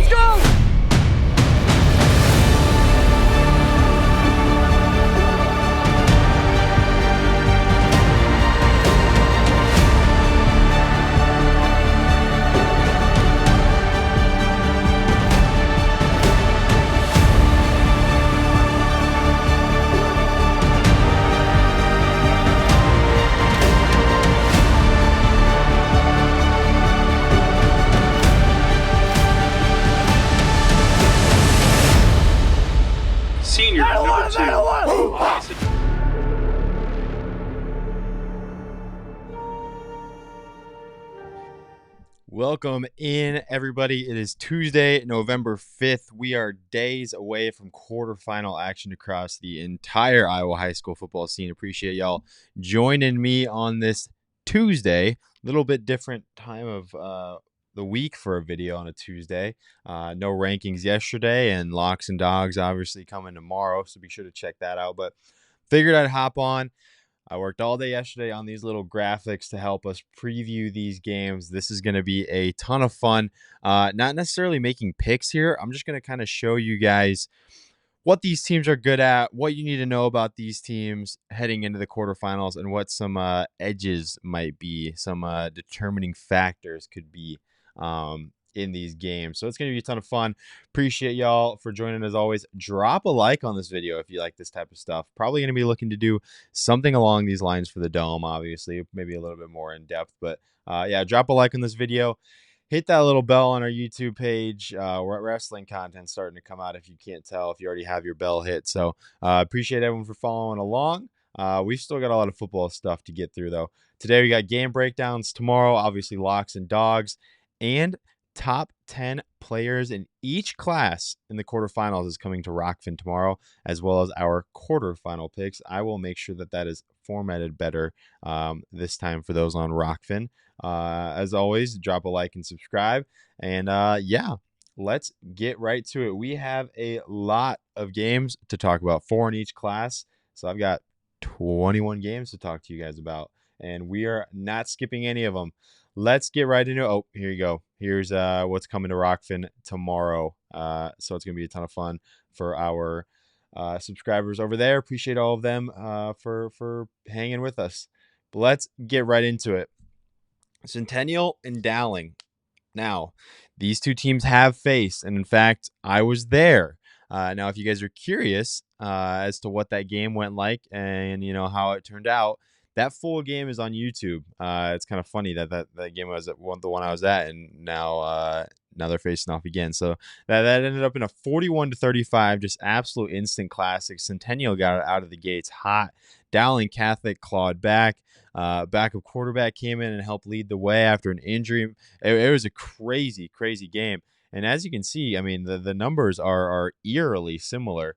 let's go! Senior number 2. Welcome in, everybody. It is Tuesday, November 5th. We are days away from quarterfinal action across the entire Iowa high school football scene. Appreciate y'all joining me on this Tuesday. A little bit different time of the week for a video on a Tuesday. No rankings yesterday, and Locks and Dogs obviously coming tomorrow, so be sure to check that out. But figured I'd hop on. I worked all day yesterday on these little graphics to help us preview these games. This is going to be a ton of fun. Not necessarily making picks here. I'm just going to kind of show you guys what these teams are good at, what you need to know about these teams heading into the quarterfinals, and what some edges might be, some determining factors could be in these games. So it's going to be a ton of fun. Appreciate y'all for joining as always. Drop a like on this video if you like this type of stuff. Probably going to be looking to do something along these lines for the Dome, obviously, maybe a little bit more in depth. But yeah, drop a like on this video. Hit that little bell on our YouTube page. Wrestling content starting to come out if you can't tell, if you already have your bell hit. So appreciate everyone for following along. We've still got a lot of football stuff to get through, though. Today we got game breakdowns. Tomorrow, obviously, Locks and Dogs. And top 10 players in each class in the quarterfinals is coming to Rockfin tomorrow, as well as our quarterfinal picks. I will make sure that that is formatted better this time for those on Rockfin. As always, drop a like and subscribe. And yeah, let's get right to it. We have a lot of games to talk about, 4 in each class. So I've got 21 games to talk to you guys about, and we are not skipping any of them. Let's get right into it. Oh, here you go. Here's what's coming to Rockfin tomorrow. So it's going to be a ton of fun for our subscribers over there. Appreciate all of them for hanging with us. But let's get right into it. Centennial and Dowling. Now, these two teams have faced, and in fact, I was there. Now, if you guys are curious as to what that game went like and you know how it turned out, that full game is on YouTube. It's kind of funny that game was the one I was at, and now they're facing off again. So that ended up in a 41-35, just absolute instant classic. Centennial got it out of the gates hot. Dowling Catholic clawed back. Backup quarterback came in and helped lead the way after an injury. It was a crazy, crazy game. And as you can see, I mean, the numbers are eerily similar.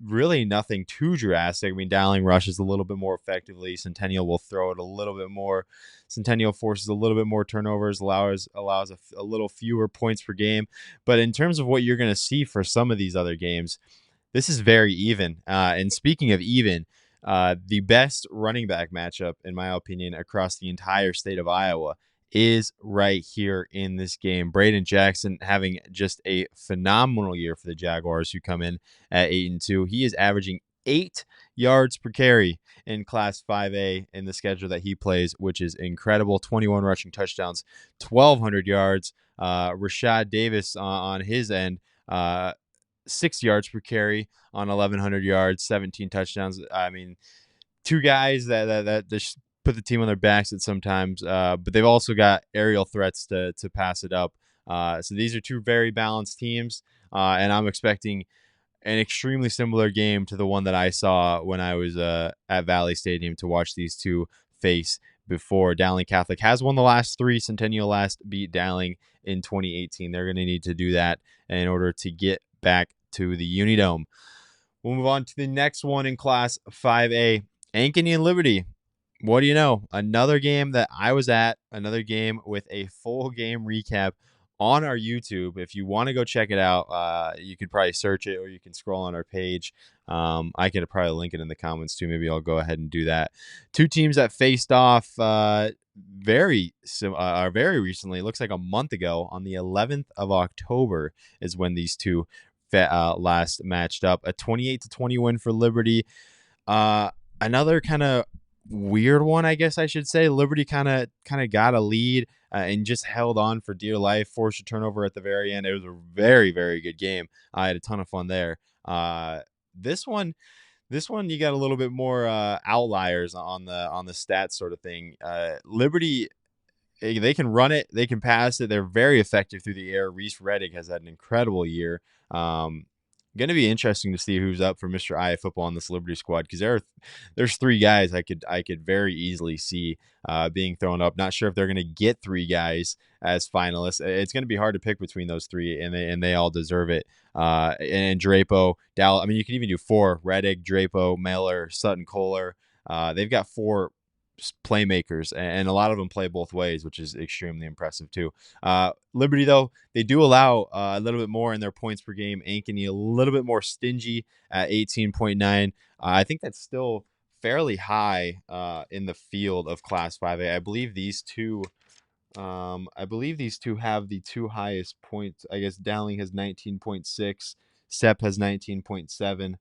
Really nothing too drastic. I mean, Dowling rushes a little bit more effectively. Centennial will throw it a little bit more. Centennial forces a little bit more turnovers, allows a little fewer points per game. But in terms of what you're going to see for some of these other games, this is very even. And speaking of even, the best running back matchup, in my opinion, across the entire state of Iowa is right here in this game. Braden Jackson having just a phenomenal year for the Jaguars, who come in at 8-2. He is averaging 8 yards per carry in Class 5A in the schedule that he plays, which is incredible. 21 rushing touchdowns, 1,200 yards. Rashad Davis on his end, 6 yards per carry on 1,100 yards, 17 touchdowns. I mean, two guys that just put the team on their backs at sometimes, but they've also got aerial threats to pass it up. So these are two very balanced teams, and I'm expecting an extremely similar game to the one that I saw when I was at Valley Stadium to watch these two face before. Dowling Catholic has won the last 3. Centennial last beat Dowling in 2018. They're going to need to do that in order to get back to the Unidome. We'll move on to the next one in Class 5A. Ankeny and Liberty. What do you know? Another game that I was at, another game with a full game recap on our YouTube. If you want to go check it out, you could probably search it, or you can scroll on our page. I could probably link it in the comments too. Maybe I'll go ahead and do that. Two teams that faced off very recently. It looks like a month ago, on the 11th of October is when these two last matched up. A 28-20 win for Liberty. Another kind of weird one, I guess I should say. Liberty kind of got a lead and just held on for dear life, forced a turnover at the very end. It was a very, very good game. I had a ton of fun there. This one you got a little bit more outliers on the stats sort of thing. Liberty, they can run it, they can pass it, they're very effective through the air. Reese Reddick has had an incredible year. Going to be interesting to see who's up for Mr. IAfootball on this Liberty squad, because there's three guys I could very easily see being thrown up. Not sure if they're going to get three guys as finalists. It's going to be hard to pick between those three, and they all deserve it. And Drapo, Dallas. I mean, you can even do four: Reddick, Drapo, Miller, Sutton, Kohler. They've got four playmakers, and a lot of them play both ways, which is extremely impressive too. Liberty, though, they do allow a little bit more in their points per game. Ankeny a little bit more stingy at 18.9. I think that's still fairly high in the field of Class 5A. I believe these two have the two highest points. I guess Dowling has 19.6, Sepp has 19.7.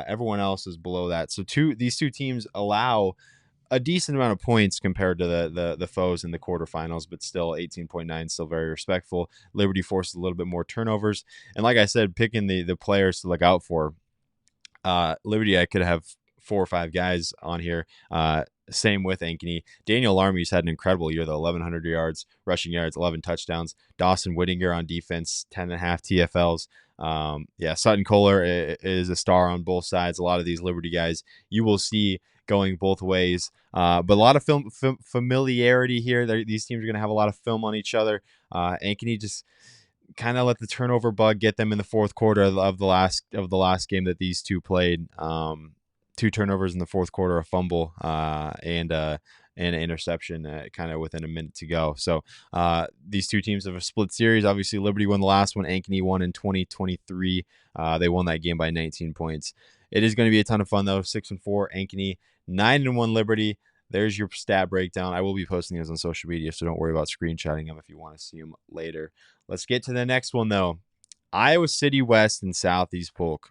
Everyone else is below that. So these two teams allow a decent amount of points compared to the foes in the quarterfinals, but still 18.9, still very respectful. Liberty forced a little bit more turnovers. And like I said, picking the players to look out for, Liberty, I could have 4 or 5 guys on here. Same with Ankeny. Daniel Larmy's had an incredible year, though. 1,100 yards, rushing yards, 11 touchdowns. Dawson Whittinger on defense, 10.5 TFLs. Sutton Kohler is a star on both sides. A lot of these Liberty guys you will see going both ways, but a lot of familiarity here. These teams are going to have a lot of film on each other. Ankeny just kind of let the turnover bug get them in the fourth quarter of the last game that these two played. 2 turnovers in the fourth quarter, a fumble, and an interception kind of within a minute to go. So these two teams have a split series. Obviously, Liberty won the last one. Ankeny won in 2023. They won that game by 19 points. It is going to be a ton of fun, though. 6-4 Ankeny, 9-1 Liberty. There's your stat breakdown. I will be posting those on social media, so don't worry about screenshotting them if you want to see them later. Let's get to the next one, though. Iowa City West and Southeast Polk.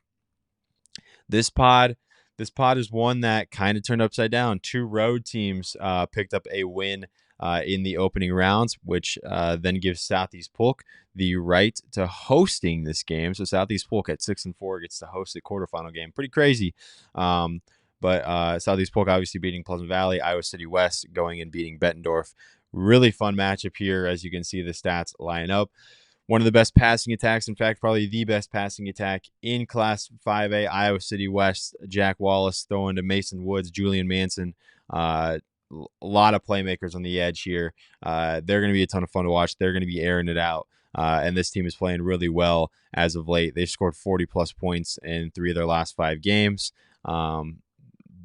This pod is one that kind of turned upside down. 2 road teams picked up a win in the opening rounds, which then gives Southeast Polk the right to hosting this game. So Southeast Polk at 6-4 gets to host the quarterfinal game. Pretty crazy. But Southeast Polk obviously beating Pleasant Valley. Iowa City West going and beating Bettendorf. Really fun matchup here. As you can see, the stats line up. One of the best passing attacks, in fact, probably the best passing attack in Class 5A. Iowa City West, Jack Wallace throwing to Mason Woods, Julian Manson. A lot of playmakers on the edge here. They're going to be a ton of fun to watch. They're going to be airing it out. And this team is playing really well as of late. They've scored 40-plus points in 3 of their last 5 games.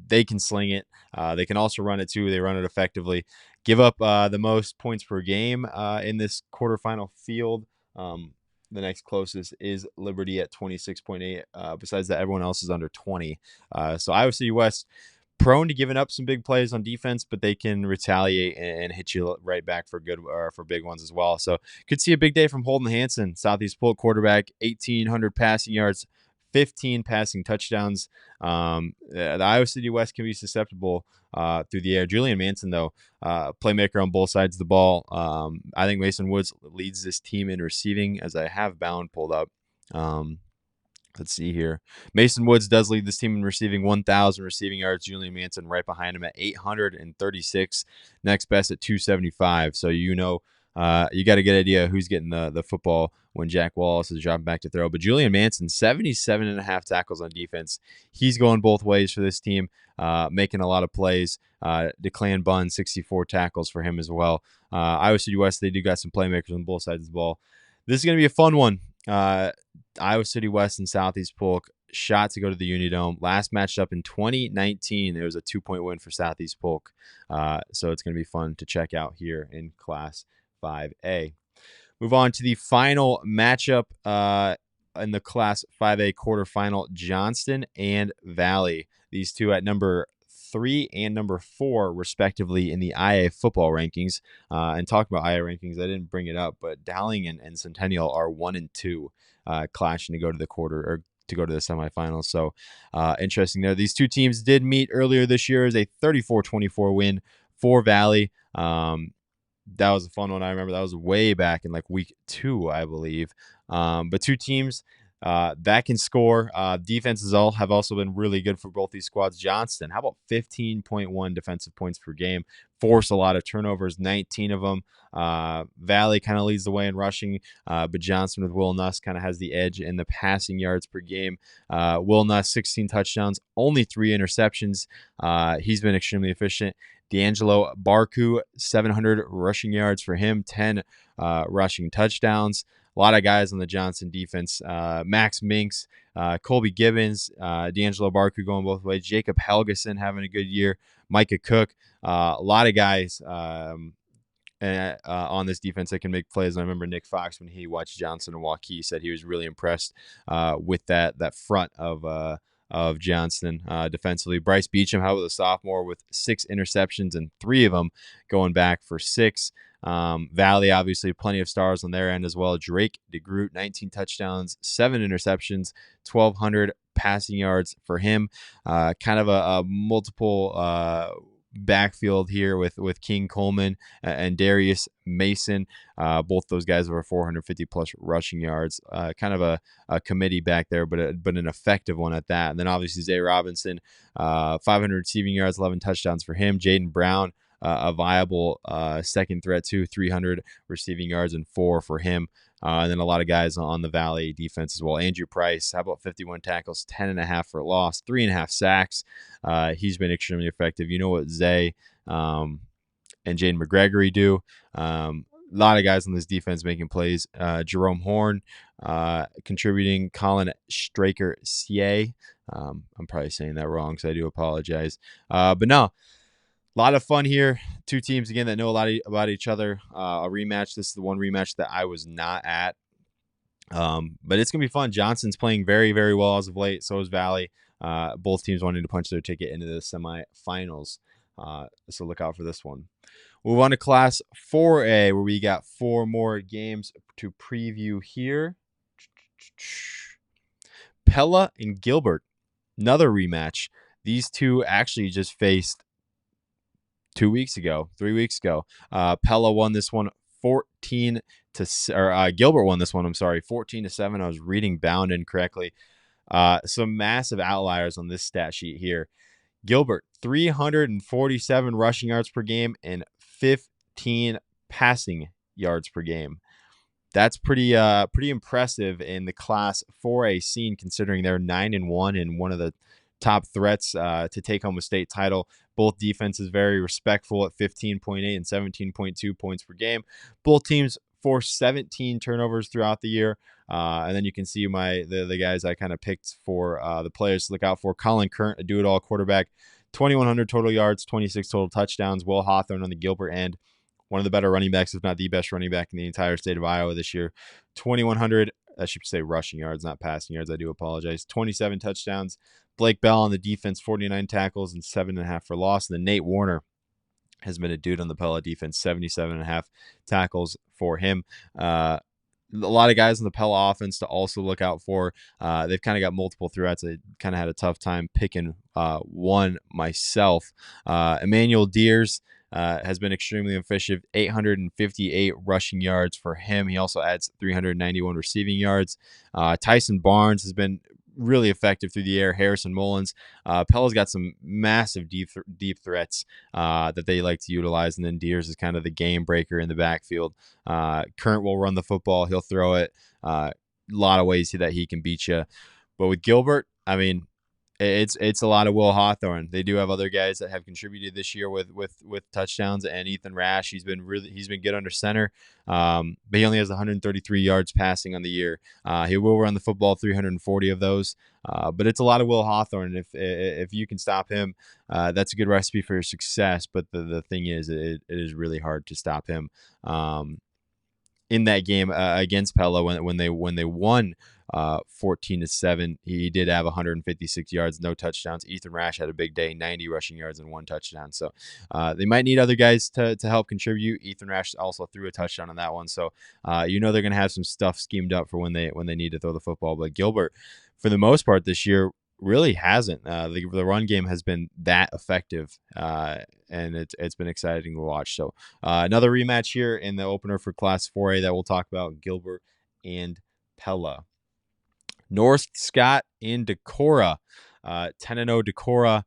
They can sling it. They can also run it, too. They run it effectively. Give up the most points per game in this quarterfinal field. The next closest is Liberty at 26.8. Besides that, everyone else is under 20. So Iowa City West, prone to giving up some big plays on defense, but they can retaliate and hit you right back for big ones as well. So could see a big day from Holden Hansen, Southeast Polk quarterback, 1,800 passing yards, 15 passing touchdowns. The Iowa City West can be susceptible through the air. Julian Manson, though, playmaker on both sides of the ball. I think Mason Woods leads this team in receiving, as I have Bound pulled up. Let's see here. Mason Woods does lead this team in receiving, 1,000 receiving yards. Julian Manson right behind him at 836. Next best at 275. So you got to get an idea who's getting the football when Jack Wallace is dropping back to throw. But Julian Manson, 77.5 tackles on defense. He's going both ways for this team, making a lot of plays. DeClan Bunn, 64 tackles for him as well. Iowa City West, they do got some playmakers on both sides of the ball. This is going to be a fun one. Iowa City West and Southeast Polk shot to go to the Unidome. Last matched up in 2019. It was a 2-point win for Southeast Polk. So it's going to be fun to check out here in Class 5A. Move on to the final matchup in the Class 5A quarterfinal, Johnston and Valley. These two at number 3 and number 4, respectively, in the IAfootball rankings. And talking about IA rankings, I didn't bring it up, but Dowling and Centennial are 1 and 2, clashing to go to the to go to the semifinals. So interesting there. These two teams did meet earlier this year as a 34-24 win for Valley. That was a fun one. I remember that was way back in like week 2, I believe. But two teams that can score. Defenses have also been really good for both these squads. Johnston, how about 15.1 defensive points per game? Force a lot of turnovers, 19 of them. Valley kind of leads the way in rushing, but Johnston with Will Nuss kind of has the edge in the passing yards per game. Will Nuss, 16 touchdowns, only 3 interceptions. He's been extremely efficient. D'Angelo Barku, 700 rushing yards for him, 10 rushing touchdowns. A lot of guys on the Johnston defense. Max Minks, Colby Gibbons, D'Angelo Barku going both ways. Jacob Helgeson having a good year. Micah Cook. A lot of guys on this defense that can make plays. And I remember Nick Fox, when he watched Johnston and Hawkeyes, said he was really impressed with that front of Johnston defensively. Bryce Beecham, how about the sophomore, with 6 interceptions and 3 of them going back for 6. Valley, obviously, plenty of stars on their end as well. Drake DeGroot, 19 touchdowns, 7 interceptions, 1,200 passing yards for him. Kind of a multiple backfield here with King Coleman and Darius Mason. Both those guys over 450 plus rushing yards. Kind of a committee back there, but an effective one at that. And then obviously Zay Robinson, 500 receiving yards, 11 touchdowns for him. Jaden Brown, a viable second threat too, 300 receiving yards and 4 for him. And then a lot of guys on the Valley defense as well. Andrew Price, how about 51 tackles, 10.5 for loss, 3.5 sacks. He's been extremely effective. You know what Zay and Jaden McGregory do. A lot of guys on this defense making plays. Jerome Horn contributing. Colin Straker-Sie. I'm probably saying that wrong, so I do apologize. But no, a lot of fun here. Two teams, again, that know a lot about each other. A rematch. This is the one rematch that I was not at. But it's going to be fun. Johnston's playing very, very well as of late. So is Valley. Both teams wanting to punch their ticket into the semifinals. So look out for this one. We'll move on to Class 4A, where we got 4 more games to preview here. Pella and Gilbert, another rematch. These two actually just faced 3 weeks ago. Pella won this one 14 to, Gilbert won this one, 14-7. I was reading bound incorrectly. Some massive outliers on this stat sheet here. Gilbert, 347 rushing yards per game and 15 passing yards per game. That's pretty impressive in the Class 4A scene, considering they're 9-1 and one of the top threats to take home a state title. Both defenses very respectful at 15.8 and 17.2 points per game. Both teams forced 17 turnovers throughout the year. And then you can see the guys I kind of picked for the players to look out for. Colin Current, a do-it-all quarterback, 2,100 total yards, 26 total touchdowns. Will Hawthorne on the Gilbert end, one of the better running backs, if not the best running back in the entire state of Iowa this year. 2,100, I should say rushing yards, not passing yards. I do apologize. 27 touchdowns. Blake Bell on the defense, 49 tackles and 7.5 for loss. And then Nate Warner has been a dude on the Pella defense, 77.5 tackles for him. A lot of guys in the Pella offense to also look out for. They've kind of got multiple threats. I kind of had a tough time picking one myself. Emmanuel Deers has been extremely efficient, 858 rushing yards for him. He also adds 391 receiving yards. Tyson Barnes has been really effective through the air. Harrison Mullins. Pella's got some massive deep threats that they like to utilize, and then Deers is kind of the game breaker in the backfield. Current will run the football. He'll throw it. A lot of ways that he can beat you. But with Gilbert, I mean, it's a lot of Will Hawthorne. They do have other guys that have contributed this year with touchdowns, and Ethan Rash. He's been good under center, but he only has 133 yards passing on the year. He will run the football, 340 of those, but it's a lot of Will Hawthorne. If you can stop him, that's a good recipe for success. But the thing is, it is really hard to stop him. in that game against Pella when they won 14-7. He did have 156 yards, no touchdowns. Ethan Rash had a big day, 90 rushing yards and 1 touchdown. So they might need other guys to help contribute. Ethan Rash also threw a touchdown on that one. So they're going to have some stuff schemed up for when they need to throw the football. But Gilbert, for the most part this year, really hasn't. The run game has been that effective, and it's been exciting to watch. So another rematch here in the opener for Class 4A that we'll talk about, Gilbert and Pella. North Scott and Decorah, 10-0 Decorah,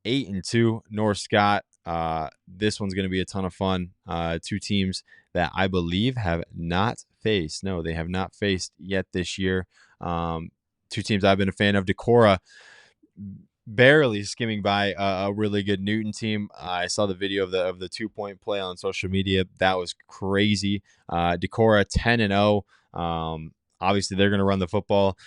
8-2 North Scott. This one's going to be a ton of fun. Two teams that I believe have not faced. No, they have not faced yet this year. Two teams I've been a fan of. Decorah barely skimming by a really good Newton team. I saw the video of the 2-point play on social media. That was crazy. Decorah 10-0. Obviously, they're going to run the football.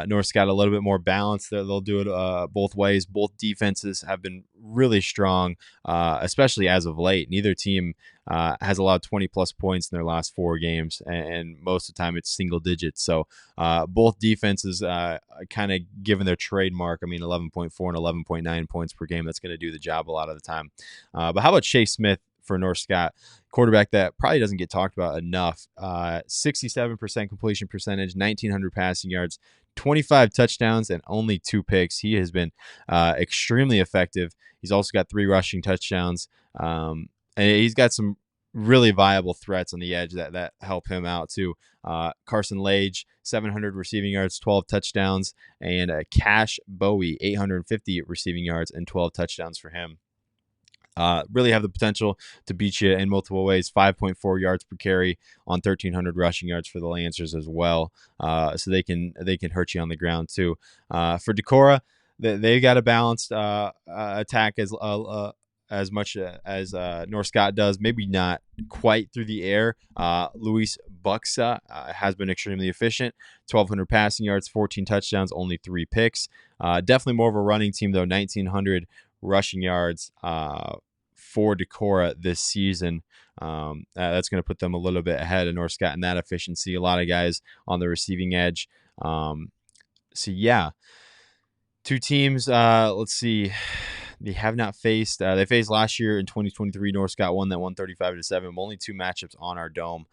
North Scott a little bit more balanced. They'll do it both ways. Both defenses have been really strong, especially as of late. Neither team has allowed 20-plus points in their last 4 games, and most of the time it's single digits. So both defenses kind of given their trademark. 11.4 and 11.9 points per game. That's going to do the job a lot of the time. But how about Chase Smith for North Scott? Quarterback that probably doesn't get talked about enough. 67% completion percentage, 1,900 passing yards, 25 touchdowns, and only 2 picks. He has been extremely effective. He's also got 3 rushing touchdowns. And he's got some really viable threats on the edge that help him out too. Carson Lage, 700 receiving yards, 12 touchdowns, and Cash Bowie, 850 receiving yards and 12 touchdowns for him. Really have the potential to beat you in multiple ways. 5.4 yards per carry on 1,300 rushing yards for the Lancers as well. So they can hurt you on the ground too. For Decorah, they got a balanced attack as much as North Scott does. Maybe not quite through the air. Luis Buxa has been extremely efficient. 1,200 passing yards, 14 touchdowns, only 3 picks. Definitely more of a running team though. 1,900 rushing yards for Decorah this season. That's going to put them a little bit ahead of North Scott in that efficiency. A lot of guys on the receiving edge. So yeah, two teams. Let's see. They have not faced. They faced last year in 2023. North Scott won that 135-7. Only 2 matchups on our dome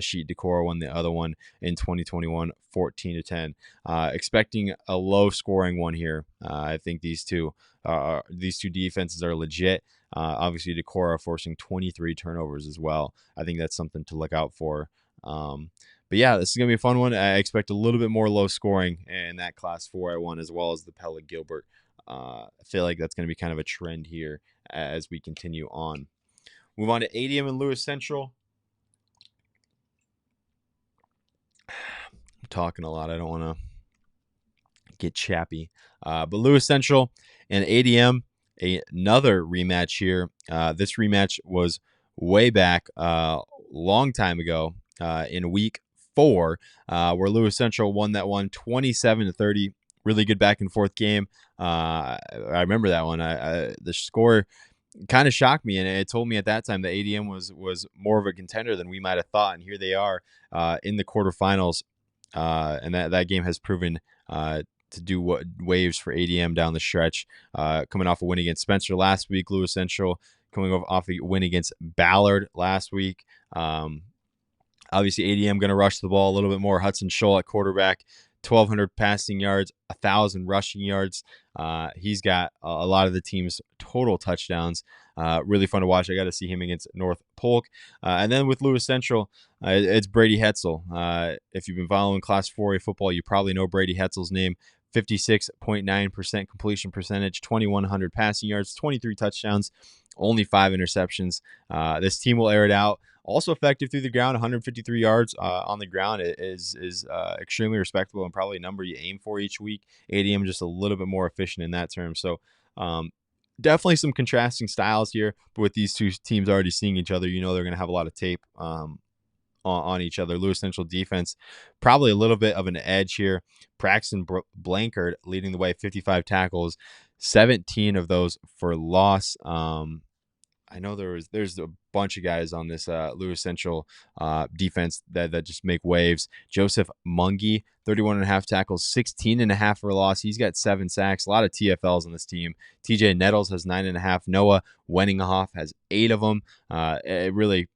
sheet. Decorah won the other one in 2021, 14-10. Expecting a low-scoring one here. I think these two defenses are legit. Obviously, Decorah forcing 23 turnovers as well. I think that's something to look out for. But yeah, this is going to be a fun one. I expect a little bit more low scoring in that Class 4A one as well as the Pella Gilbert. I feel like that's going to be kind of a trend here as we continue on. Move on to ADM and Lewis Central. I'm talking a lot. I don't want to get chappy. But Lewis Central and ADM, another rematch here. This rematch was way back long time ago in week 4 where Lewis Central won that one 27-30. Really good back and forth game. I remember that one. The score kind of shocked me, and it told me at that time that ADM was more of a contender than we might have thought. And here they are in the quarterfinals, and that game has proven to do waves for ADM down the stretch. Coming off a win against Spencer last week, Lewis Central coming off a win against Ballard last week. Obviously, ADM going to rush the ball a little bit more. Hudson Scholl at quarterback. 1,200 passing yards, 1,000 rushing yards. He's got a lot of the team's total touchdowns. Really fun to watch. I got to see him against North Polk. And then with Lewis Central, it's Brady Hetzel. If you've been following Class 4A football, you probably know Brady Hetzel's name. 56.9% completion percentage, 2,100 passing yards, 23 touchdowns, only 5 interceptions. This team will air it out. Also effective through the ground, 153 yards on the ground is extremely respectable and probably a number you aim for each week. ADM just a little bit more efficient in that term. So definitely some contrasting styles here. But with these two teams already seeing each other, they're going to have a lot of tape on each other. Lewis Central defense, probably a little bit of an edge here. Braxton Blankard leading the way, 55 tackles, 17 of those for loss. I know there's a bunch of guys on this Lewis Central defense that just make waves. Joseph Mungie, 31.5 tackles, 16.5 for a loss. He's got 7 sacks. A lot of TFLs on this team. TJ Nettles has 9.5. Noah Wenninghoff has 8 of them. It really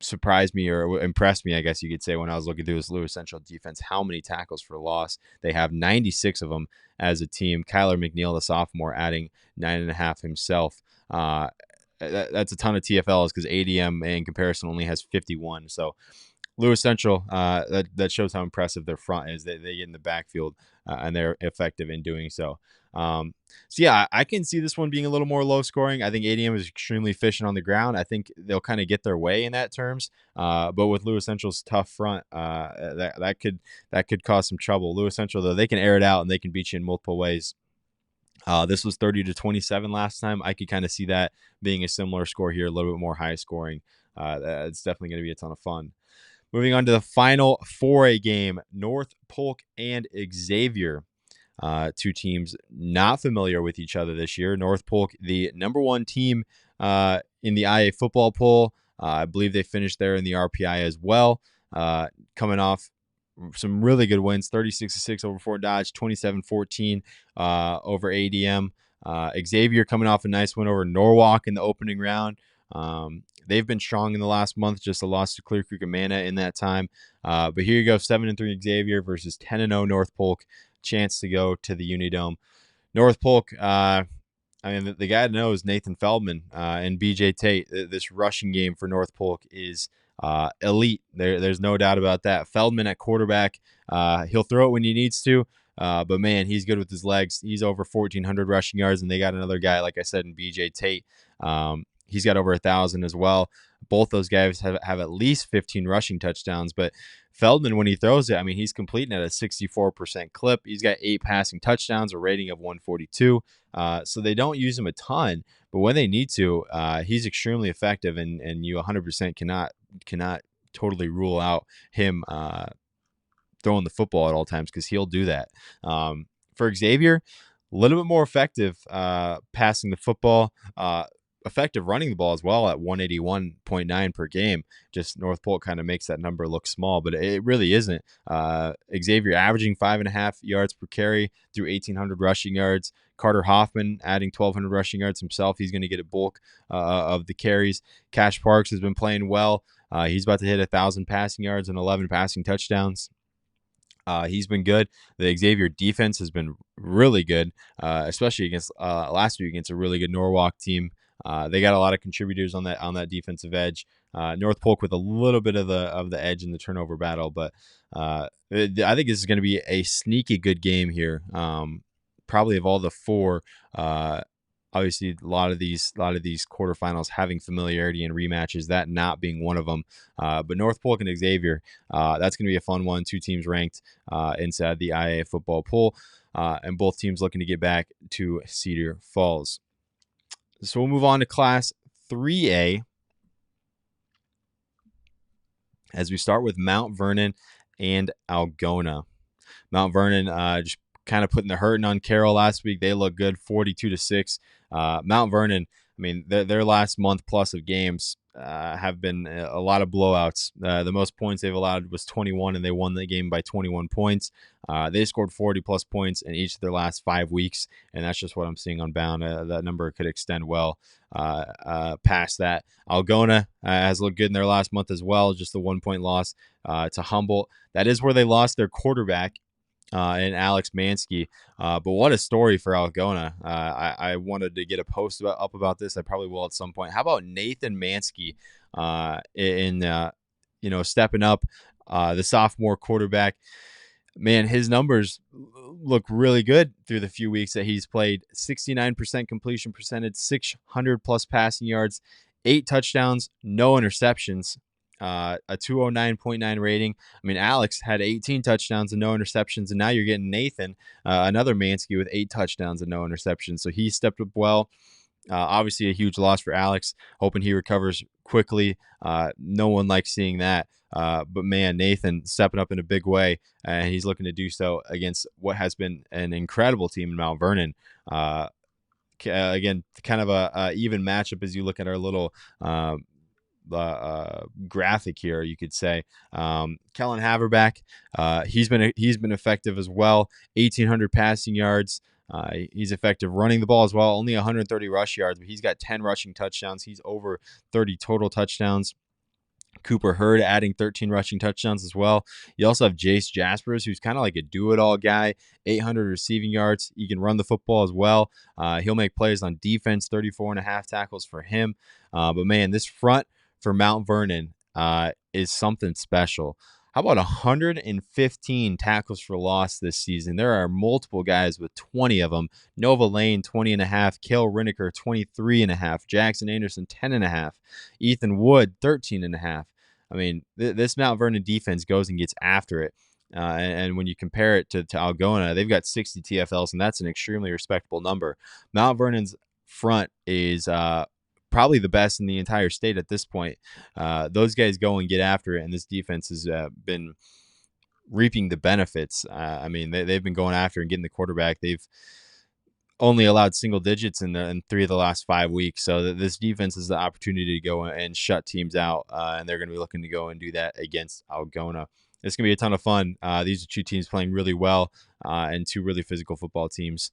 surprised me or impressed me, I guess you could say, when I was looking through this Lewis Central defense, how many tackles for loss. They have 96 of them as a team. Kyler McNeil, the sophomore, adding 9.5 himself. That's a ton of TFLs because ADM in comparison only has 51. So Lewis Central, that shows how impressive their front is. They get in the backfield and they're effective in doing so. So yeah, I can see this one being a little more low scoring. I think ADM is extremely efficient on the ground. I think they'll kind of get their way in that terms. But with Lewis Central's tough front, that could cause some trouble. Lewis Central, though, they can air it out and they can beat you in multiple ways. This was 30-27 last time. I could kind of see that being a similar score here, a little bit more high scoring. It's definitely going to be a ton of fun. Moving on to the final 4A game, North Polk and Xavier. 2 teams not familiar with each other this year. North Polk, the number 1 team in the IAfootball poll. I believe they finished there in the RPI as well. Coming off some really good wins, 36-6 over Fort Dodge, 27-14 over ADM. Xavier coming off a nice win over Norwalk in the opening round. They've been strong in the last month, just a loss to Clear Creek and Mana in that time. But here you go, 7-3 Xavier versus 10-0 North Polk. Chance to go to the Unidome. North Polk, I mean, the guy to know is Nathan Feldman and BJ Tate. This rushing game for North Polk is elite. There's no doubt about that. Feldman at quarterback, he'll throw it when he needs to, but man, he's good with his legs. He's over 1,400 rushing yards, and they got another guy, like I said, in BJ Tate. He's got over 1,000 as well. Both those guys have at least 15 rushing touchdowns, but Feldman, when he throws it, I mean, he's completing at a 64% clip. He's got 8 passing touchdowns, a rating of 142. So they don't use him a ton, but when they need to, he's extremely effective, and you 100% cannot totally rule out him throwing the football at all times, because he'll do that. For Xavier, a little bit more effective passing the football. Effective running the ball as well at 181.9 per game. Just North Polk kind of makes that number look small, but it really isn't. Xavier averaging 5.5 yards per carry through 1,800 rushing yards. Carter Hoffman adding 1,200 rushing yards himself. He's going to get a bulk of the carries. Cash Parks has been playing well. He's about to hit 1,000 passing yards and 11 passing touchdowns. He's been good. The Xavier defense has been really good, especially against last week against a really good Norwalk team. They got a lot of contributors on that defensive edge. North Polk with a little bit of the edge in the turnover battle, but I think this is going to be a sneaky good game here. Probably of all the 4, obviously a lot of these quarterfinals having familiarity and rematches, that not being one of them. But North Polk and Xavier, that's going to be a fun one. 2 teams ranked inside the IAfootball poll, and both teams looking to get back to Cedar Falls. So we'll move on to Class 3A as we start with Mount Vernon and Algona. Mount Vernon just kind of putting the hurting on Carroll last week. They look good, 42-6. Mount Vernon, I mean, their last month plus of games have been a lot of blowouts. The most points they've allowed was 21, and they won the game by 21 points. They scored 40-plus points in each of their last 5 weeks, and that's just what I'm seeing on Bound. That number could extend well past that. Algona has looked good in their last month as well, just the 1-point loss to Humboldt. That is where they lost their quarterback, and Alex Mansky. But what a story for Algona. I wanted to get a post up about this. I probably will at some point. How about Nathan Mansky stepping up, the sophomore quarterback? Man, his numbers look really good through the few weeks that he's played. 69% completion percentage, 600-plus passing yards, 8 touchdowns, no interceptions. A 209.9 rating. I mean, Alex had 18 touchdowns and no interceptions, and now you're getting Nathan, another Mansky, with 8 touchdowns and no interceptions. So he stepped up well. Obviously, a huge loss for Alex. Hoping he recovers quickly. No one likes seeing that. But man, Nathan stepping up in a big way, and he's looking to do so against what has been an incredible team in Mount Vernon. again, kind of a even matchup as you look at our little graphic here, you could say. Kellen Haverback, he's been effective as well. 1,800 passing yards. He's effective running the ball as well. Only 130 rush yards, but he's got 10 rushing touchdowns. He's over 30 total touchdowns. Cooper Hurd adding 13 rushing touchdowns as well. You also have Jace Jaspers, who's kind of like a do-it-all guy, 800 receiving yards. He can run the football as well. He'll make plays on defense, 34.5 tackles for him. But, man, this front for Mount Vernon is something special. How about 115 tackles for loss this season? There are multiple guys with 20 of them. Nova Lane, 20.5. Kale Riniker, 23.5. Jackson Anderson, 10.5. Ethan Wood, 13.5. I mean, this Mount Vernon defense goes and gets after it. And when you compare it to Algona, they've got 60 TFLs, and that's an extremely respectable number. Mount Vernon's front is probably the best in the entire state at this point. Those guys go and get after it, and this defense has been reaping the benefits. I mean, they've been going after and getting the quarterback. They've only allowed single digits in 3 of the last 5 weeks. So this defense is the opportunity to go and shut teams out, and they're going to be looking to go and do that against Algona. It's going to be a ton of fun. These are 2 teams playing really well and 2 really physical football teams.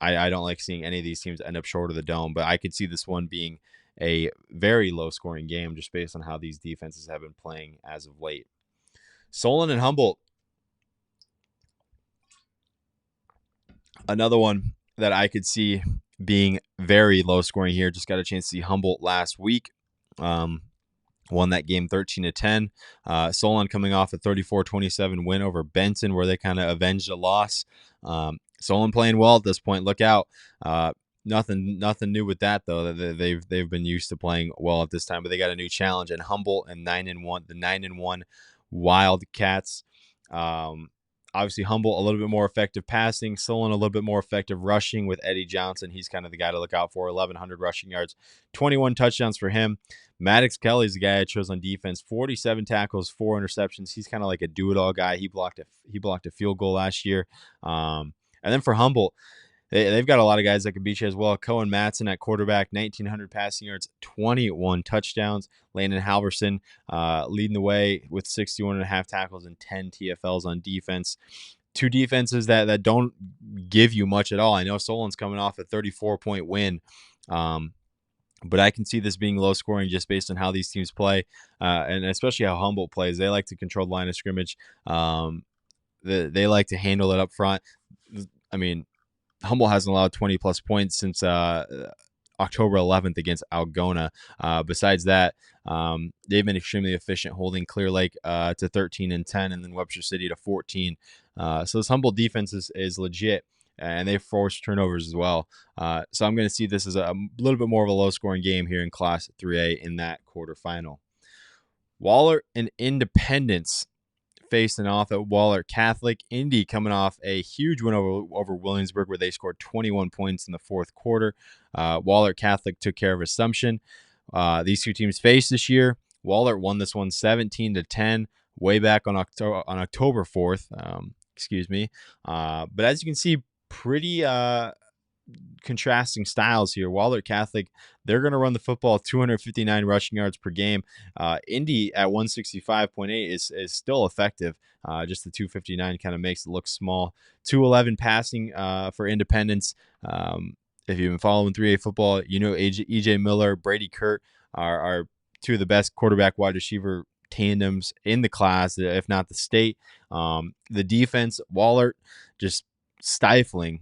I don't like seeing any of these teams end up short of the dome, but I could see this one being a very low-scoring game just based on how these defenses have been playing as of late. Solon and Humboldt. Another one that I could see being very low-scoring here. Just got a chance to see Humboldt last week. Won that game 13-10. Solon coming off a 34-27 win over Benton, where they kind of avenged a loss. Solon playing well at this point. Look out. Nothing new with that, though. They've been used to playing well at this time, but they got a new challenge. And Humboldt and 9-1, the 9-1 Wildcats. Obviously, Humboldt a little bit more effective passing. Solon a little bit more effective rushing with Eddie Johnson. He's kind of the guy to look out for. 1,100 rushing yards, 21 touchdowns for him. Maddox Kelly's the guy I chose on defense. 47 tackles, 4 interceptions. He's kind of like a do-it-all guy. He blocked a field goal last year. And then for Humboldt, they've got a lot of guys that can beat you as well. Cohen Matson at quarterback, 1,900 passing yards, 21 touchdowns. Landon Halverson leading the way with 61.5 tackles and 10 TFLs on defense. 2 defenses that don't give you much at all. I know Solon's coming off a 34-point win, but I can see this being low scoring just based on how these teams play, and especially how Humboldt plays. They like to control the line of scrimmage. They like to handle it up front. I mean, Humboldt hasn't allowed 20-plus points since October 11th against Algona. Besides that, they've been extremely efficient, holding Clear Lake to 13-10, and then Webster City to 14. So this Humboldt defense is legit, and they forced turnovers as well. So I'm going to see this as a little bit more of a low-scoring game here in Class 3A in that quarterfinal. Wahlert and Independence facing off at Wahlert Catholic. Indy coming off a huge win over Williamsburg, where they scored 21 points in the fourth quarter. Wahlert Catholic took care of Assumption. These 2 teams faced this year. Wahlert won this one 17-10 way back on October 4th. But as you can see, pretty contrasting styles here. Wahlert Catholic, they're going to run the football 259 rushing yards per game. Indy at 165.8 is still effective. Just the 259 kind of makes it look small. 211 passing for Independence. If you've been following 3A football, you know EJ Miller, Brady Kurt are 2 of the best quarterback wide receiver tandems in the class, if not the state. The defense, Wahlert, just stifling.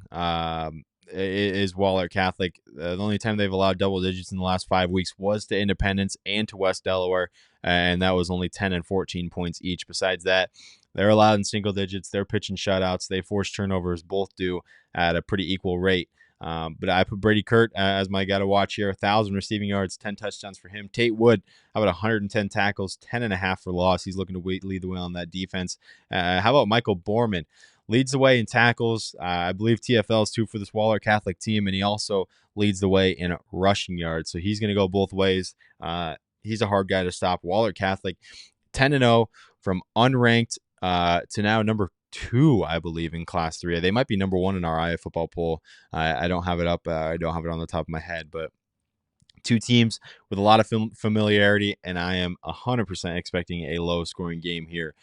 Is Wahlert Catholic. The only time they've allowed double digits in the last 5 weeks was to Independence and to West Delaware, and that was only 10 and 14 points each. Besides that, they're allowed in single digits. They're pitching shutouts. They force turnovers. Both do at a pretty equal rate. But I put Brady Kurt as my guy to watch here. 1,000 receiving yards, 10 touchdowns for him. Tate Wood, how about 110 tackles, 10.5 for loss. He's looking to lead the way on that defense. How about Michael Borman? Leads the way in tackles. I believe TFLs too for this Wahlert Catholic team, and he also leads the way in rushing yards. So he's going to go both ways. He's a hard guy to stop. Wahlert Catholic, 10-0 from unranked to now number 2, I believe, in Class 3A. They might be number 1 in our IAfootball poll. I don't have it up. I don't have it on the top of my head, but 2 teams with a lot of familiarity, and I am 100% expecting a low-scoring game here,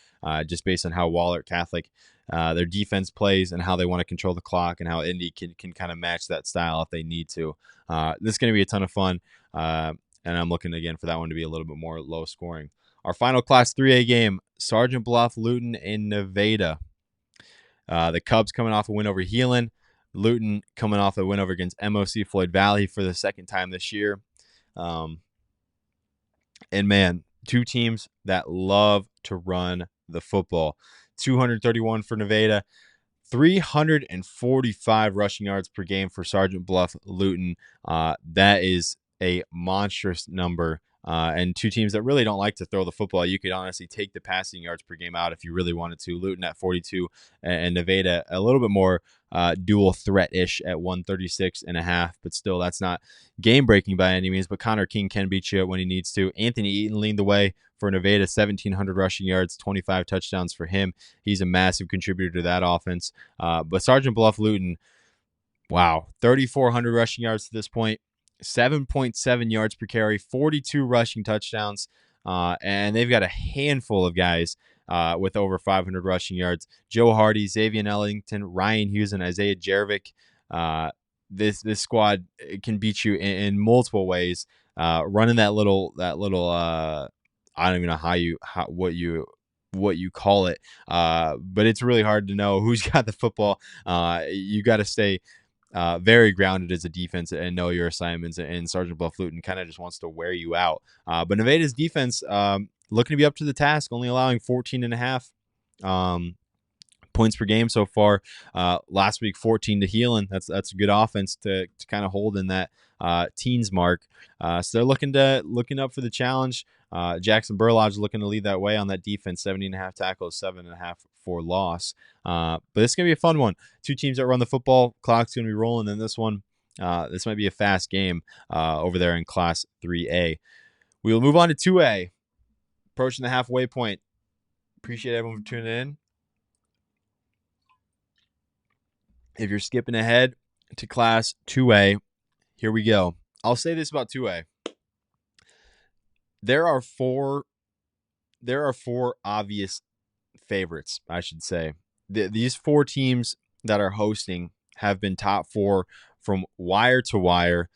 just based on how Wahlert Catholic, their defense plays and how they want to control the clock, and how Indy can kind of match that style if they need to. This is going to be a ton of fun, and I'm looking, again, for that one to be a little bit more low-scoring. Our final Class 3A game, Sgt Bluff-Luton in Nevada. The Cubs coming off a win over Heelan. Luton coming off a win over against MOC Floyd Valley for the second time this year. And man, 2 teams that love to run the football. 231 for Nevada, 345 rushing yards per game for Sgt Bluff-Luton. That is a monstrous number. And 2 teams that really don't like to throw the football. You could honestly take the passing yards per game out if you really wanted to. Luton at 42 and Nevada a little bit more dual threat-ish at 136.5. But still, that's not game-breaking by any means. But Connor King can beat you when he needs to. Anthony Eaton leading the way for Nevada, 1,700 rushing yards, 25 touchdowns for him. He's a massive contributor to that offense. But Sgt Bluff-Luton, wow, 3,400 rushing yards to this point. 7.7 yards per carry, 42 rushing touchdowns, and they've got a handful of guys with over 500 rushing yards. Joe Hardy, Xavier Ellington, Ryan Hughes, and Isaiah Jervik. This squad can beat you in multiple ways. Running that little I don't even know what you call it, but it's really hard to know who's got the football. You got to stay very grounded as a defense and know your assignments, and Sgt Bluff-Luton kind of just wants to wear you out. But Nevada's defense looking to be up to the task, only allowing 14.5 points per game so far. Last week, 14 to Heelan. That's a good offense to kind of hold in that teens mark. So they're looking up for the challenge. Jackson Burlage looking to lead that way on that defense, 70.5 tackles, 7.5 for loss. But it's going to be a fun one. 2 teams that run the football. Clock's going to be rolling in this one. This might be a fast game over there in Class 3A. We will move on to 2A. Approaching the halfway point. Appreciate everyone for tuning in. If you're skipping ahead to Class 2A, here we go. I'll say this about 2A. There are four obvious favorites, I should say. These 4 teams that are hosting have been top 4 from wire to wire.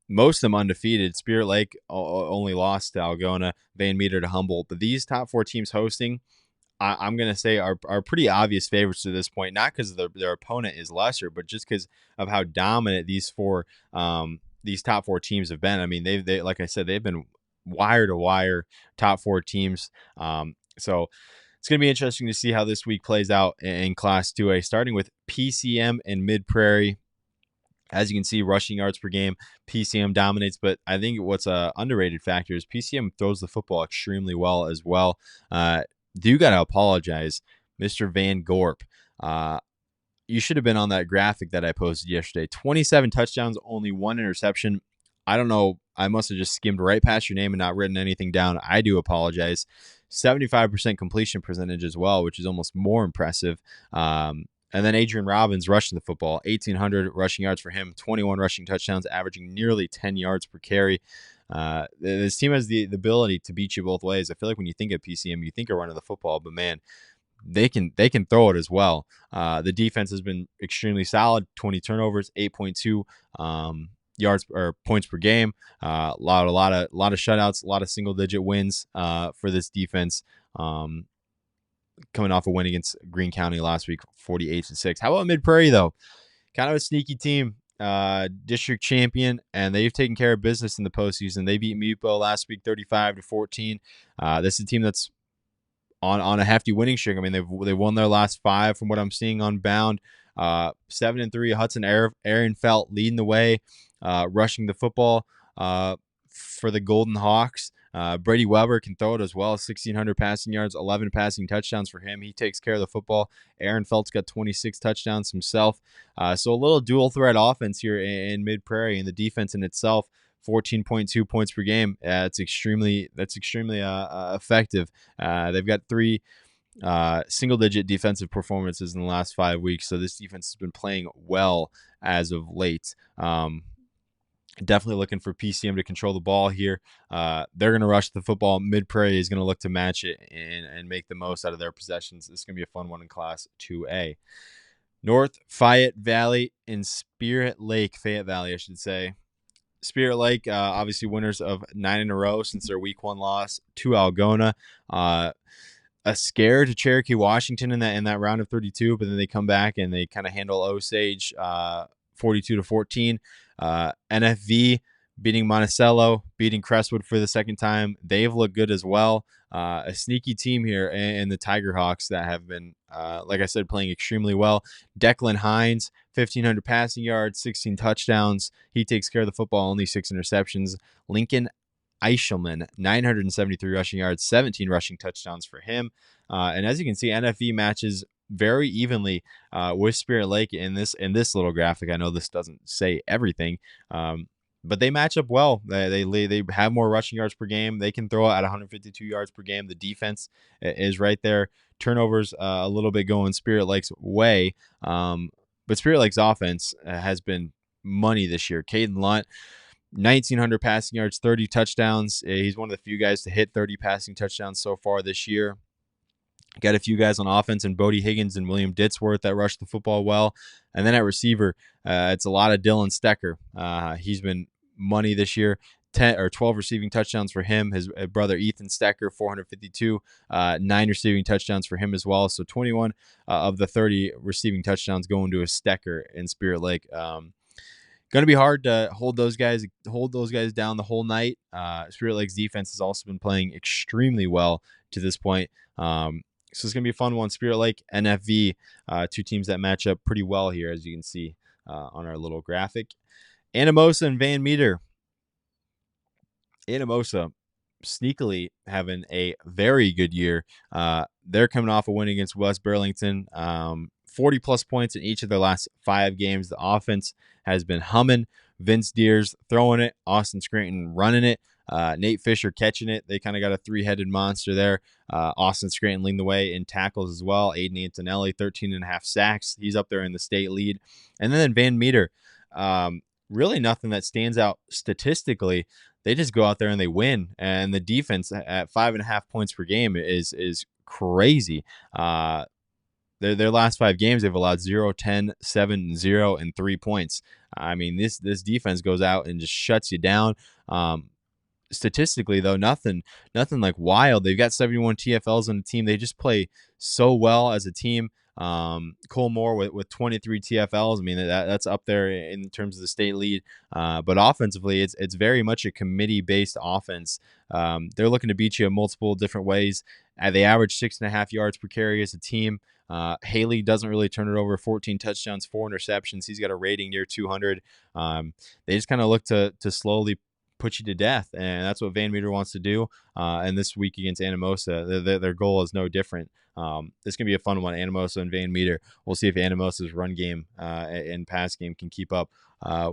Most of them undefeated. Spirit Lake only lost to Algona, Van Meter to Humboldt. But these top 4 teams hosting, I'm going to say are pretty obvious favorites to this point, not because their opponent is lesser, but just because of how dominant these top 4 teams have been. I mean, they like I said, they've been wire to wire top 4 teams. So it's going to be interesting to see how this week plays out in Class 2A, starting with PCM and Mid-Prairie. As you can see, rushing yards per game, PCM dominates, but I think what's a underrated factor is PCM throws the football extremely well as well. Do got to apologize, Mr. Van Gorp. You should have been on that graphic that I posted yesterday. 27 touchdowns, only 1 interception. I don't know. I must have just skimmed right past your name and not written anything down. I do apologize. 75% completion percentage as well, which is almost more impressive. And then Adrian Robbins rushing the football, 1,800 rushing yards for him, 21 rushing touchdowns, averaging nearly 10 yards per carry. This team has the ability to beat you both ways. I feel like when you think of PCM, you think of running the football, but man, they can throw it as well. The defense has been extremely solid. 20 turnovers, 8.2 yards or points per game. A lot of shutouts, a lot of single digit wins for this defense. Coming off a win against Greene County last week, 48-6. How about Mid-Prairie though? Kind of a sneaky team. District champion, and they've taken care of business in the postseason. They beat Mupo last week 35-14. This is a team that's on a hefty winning streak. I mean, they won their last 5 from what I'm seeing on Bound. 7-3. Hudson Aaron Felt leading the way, rushing the football for the Golden Hawks. Brady Weber can throw it as well. 1,600 passing yards, 11 passing touchdowns for him. He takes care of the football. Aaron Felt's got 26 touchdowns himself. So a little dual threat offense here in Mid-Prairie, and the defense in itself, 14.2 points per game. That's extremely effective. They've got 3 single-digit defensive performances in the last 5 weeks. So this defense has been playing well as of late. Definitely looking for PCM to control the ball here. They're going to rush the football. Mid-Prairie is going to look to match it and make the most out of their possessions. This is going to be a fun one in Class 2A. North Fayette Valley and Spirit Lake, Fayette Valley, I should say. Spirit Lake, obviously winners of 9 in a row since their Week 1 loss to Algona. A scare to Cherokee Washington in that round of 32, but then they come back and they kind of handle Osage 42-14. NFV beating Monticello, beating Crestwood for the second time. They've looked good as well. A sneaky team here, and the Tiger Hawks that have been, like I said, playing extremely well. Declan Hines, 1,500 passing yards, 16 touchdowns. He takes care of the football, only 6 interceptions. Lincoln Eichelman, 973 rushing yards, 17 rushing touchdowns for him. And as you can see, NFV matches very evenly with Spirit Lake in this little graphic. I know this doesn't say everything, but they match up well. They have more rushing yards per game. They can throw it at 152 yards per game. The defense is right there. Turnovers a little bit going Spirit Lake's way, but Spirit Lake's offense has been money this year. Caden Lunt, 1,900 passing yards, 30 touchdowns. He's one of the few guys to hit 30 passing touchdowns so far this year. Got a few guys on offense, and Bodie Higgins and William Ditzworth that rushed the football well. And then at receiver, it's a lot of Dylan Stecker. He's been money this year. 10 or 12 receiving touchdowns for him. His brother Ethan Stecker, 452, 9 receiving touchdowns for him as well. So 21 of the 30 receiving touchdowns going to a Stecker in Spirit Lake. Going to be hard to hold those guys down the whole night. Spirit Lake's defense has also been playing extremely well to this point. So it's going to be a fun one. Spirit Lake, NFV, two teams that match up pretty well here, as you can see on our little graphic. Anamosa and Van Meter. Anamosa sneakily having a very good year. They're coming off a win against West Burlington. 40-plus points in each of their last 5 games. The offense has been humming. Vince Deers throwing it. Austin Scranton running it. Nate Fisher catching it. They kind of got a 3-headed monster there. Austin Scranton leading the way in tackles as well. Aiden Antonelli, 13.5 sacks. He's up there in the state lead. And then Van Meter, really nothing that stands out statistically. They just go out there and they win. And the defense at 5.5 points per game is crazy. Their last 5 games, they've allowed 0, 10, 7, 0, and 3 points. I mean, this defense goes out and just shuts you down. Statistically, though, nothing like wild. They've got 71 TFLs on the team. They just play so well as a team. Cole Moore with 23 TFLs. I mean, that's up there in terms of the state lead. But offensively, it's very much a committee-based offense. They're looking to beat you in multiple different ways. They average 6.5 yards per carry as a team. Haley doesn't really turn it over. 14 touchdowns, 4 interceptions. He's got a rating near 200. They just kind of look to slowly put you to death, and that's what Van Meter wants to do. And this week against Anamosa, their goal is no different. This can be a fun one, Anamosa and Van Meter. We'll see if Anamosa's run game and pass game can keep up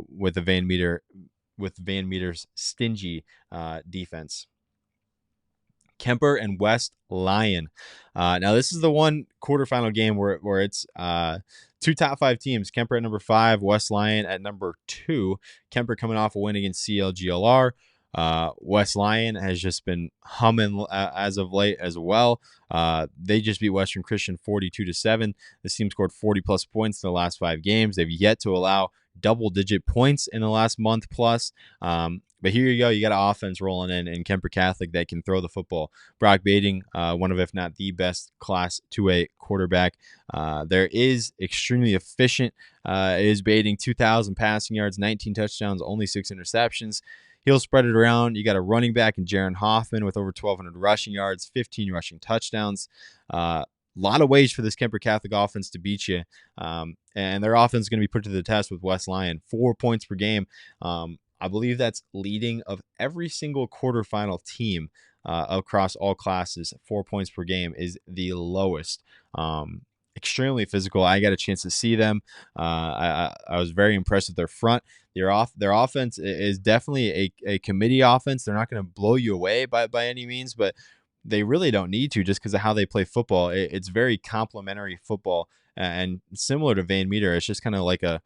with Van Meter's stingy defense. Kemper and West Lyon. Now this is the one quarterfinal game where it's 2 top 5 teams. Kemper at number 5, West Lyon at number 2. Kemper coming off a win against CLGLR. West Lyon has just been humming as of late as well. They just beat Western Christian 42-7. This team scored 40-plus points in the last 5 games. They've yet to allow double-digit points in the last month plus. But here you go. You got an offense rolling in Kemper Catholic that can throw the football. Brock Bading, one of, if not the best Class 2A quarterback. There is extremely efficient. Is Bading 2,000 passing yards, 19 touchdowns, only 6 interceptions. He'll spread it around. You got a running back in Jaron Hoffman with over 1,200 rushing yards, 15 rushing touchdowns. A lot of ways for this Kemper Catholic offense to beat you. And their offense is going to be put to the test with West Lyon. 4 points per game. I believe that's leading of every single quarterfinal team across all classes. 4 points per game is the lowest. Extremely physical. I got a chance to see them. I was very impressed with their front. Their offense is definitely a committee offense. They're not going to blow you away by any means, but they really don't need to, just because of how they play football. It's very complementary football, and similar to Van Meter. It's just kind of like a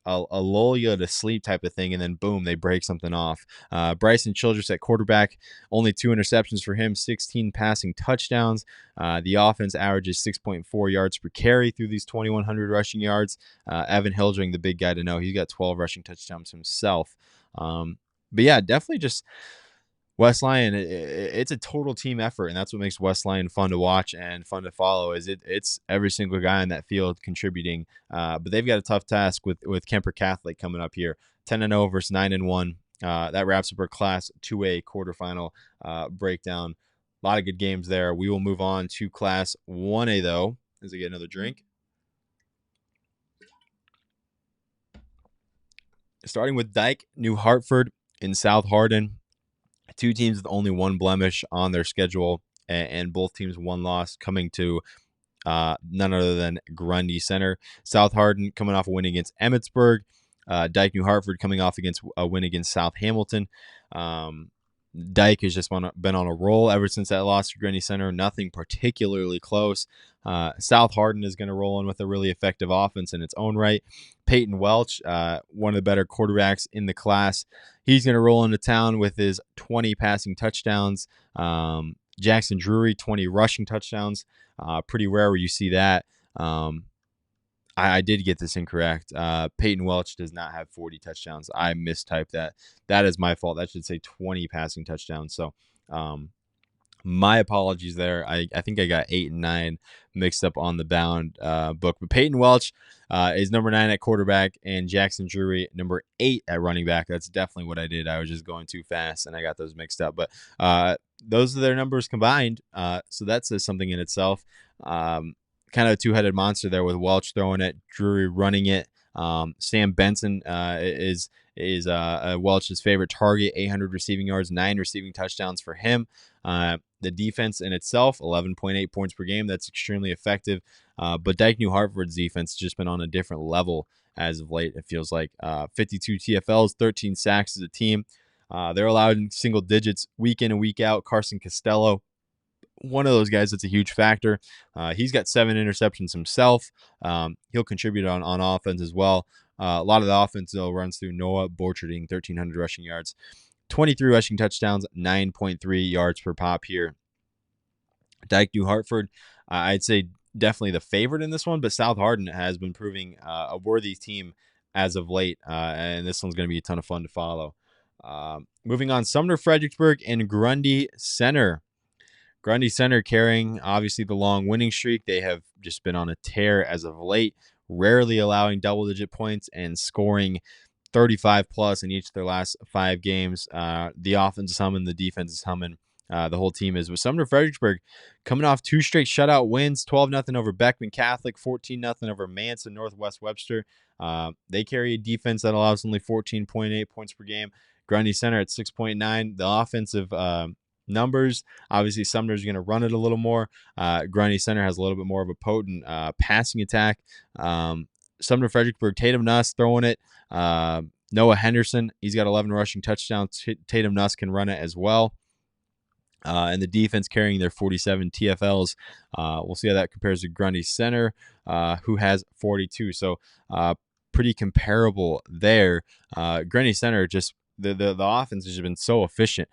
lull you to sleep type of thing, and then boom, they break something off. Bryson Childress at quarterback, only 2 interceptions for him, 16 passing touchdowns. The offense averages 6.4 yards per carry through these 2,100 rushing yards. Evan Hildring, the big guy to know, he's got 12 rushing touchdowns himself. But yeah, definitely just West Lyon, it's a total team effort, and that's what makes West Lyon fun to watch and fun to follow. Is it's every single guy on that field contributing. But they've got a tough task with Kemper Catholic coming up here, 10-0 versus 9-1. That wraps up our Class 2A quarterfinal breakdown. A lot of good games there. We will move on to Class 1A though, as I get another drink. Starting with Dike, New Hartford in South Hardin. 2 teams with only 1 blemish on their schedule, and both teams 1 loss, coming to none other than Grundy Center. South Hardin coming off a win against Emmitsburg. Dike New Hartford coming off against a win against South Hamilton. Dike has just been on a roll ever since that loss to Grundy Center. Nothing particularly close. South Hardin is going to roll in with a really effective offense in its own right. Peyton Welch, one of the better quarterbacks in the class, he's going to roll into town with his 20 passing touchdowns. Jackson Drury, 20 rushing touchdowns. Pretty rare where you see that. I did get this incorrect. Peyton Welch does not have 40 touchdowns. I mistyped that. That is my fault. That should say 20 passing touchdowns. So my apologies there. I think I got 8 and 9 mixed up on the bound book. But Peyton Welch is number 9 at quarterback, and Jackson Drury number 8 at running back. That's definitely what I did. I was just going too fast, and I got those mixed up. But those are their numbers combined. So that says something in itself. Kind of a 2-headed monster there with Welch throwing it, Drury running it. Sam Benson is Welch's favorite target, 800 receiving yards, 9 receiving touchdowns for him. The defense in itself, 11.8 points per game. That's extremely effective. But Dike New Hartford's defense has just been on a different level as of late, it feels like. 52 TFLs, 13 sacks as a team. They're allowed in single digits week in and week out. Carson Costello, one of those guys that's a huge factor. He's got 7 interceptions himself. He'll contribute on offense as well. A lot of the offense, though, runs through Noah Borcherding, 1,300 rushing yards, 23 rushing touchdowns, 9.3 yards per pop here. Dike New Hartford, I'd say definitely the favorite in this one, but South Hardin has been proving a worthy team as of late, and this one's going to be a ton of fun to follow. Moving on, Sumner Fredericksburg and Grundy Center. Grundy Center carrying, obviously, the long winning streak. They have just been on a tear as of late, rarely allowing double-digit points and scoring 35-plus in each of their last 5 games. The offense is humming. The defense is humming. The whole team is. With Sumner Fredericksburg coming off 2 straight shutout wins, 12-0 over Beckman Catholic, 14-0 over Manson Northwest Webster. They carry a defense that allows only 14.8 points per game. Grundy Center at 6.9. The offensive numbers, obviously Sumner's going to run it a little more. Grundy Center has a little bit more of a potent passing attack. Sumner Fredericksburg, Tatum Nuss throwing it. Noah Henderson, he's got 11 rushing touchdowns. Tatum Nuss can run it as well. And the defense carrying their 47 TFLs. We'll see how that compares to Grundy Center, who has 42. So pretty comparable there. Grundy Center, just the offense has been so efficient.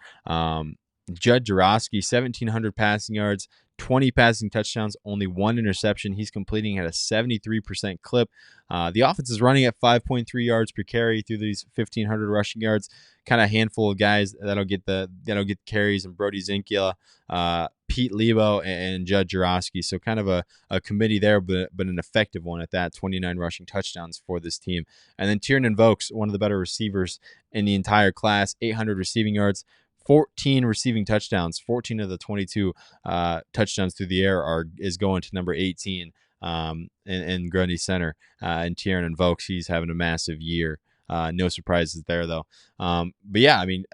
Judd Jarosky, 1,700 passing yards, 20 passing touchdowns, only 1 interception. He's completing at a 73% clip. The offense is running at 5.3 yards per carry through these 1,500 rushing yards. Kind of a handful of guys that'll get carries, and Brody Zinkila, Pete Lebo, and Judd Jarosky. So kind of a committee there, but an effective one at that. 29 rushing touchdowns for this team. And then Tiernan Vokes, one of the better receivers in the entire class, 800 receiving yards, 14 receiving touchdowns. 14 of the 22 touchdowns through the air is going to number 18 in Grundy Center. And Tiernan Vokes, he's having a massive year. No surprises there, though. But yeah, I mean,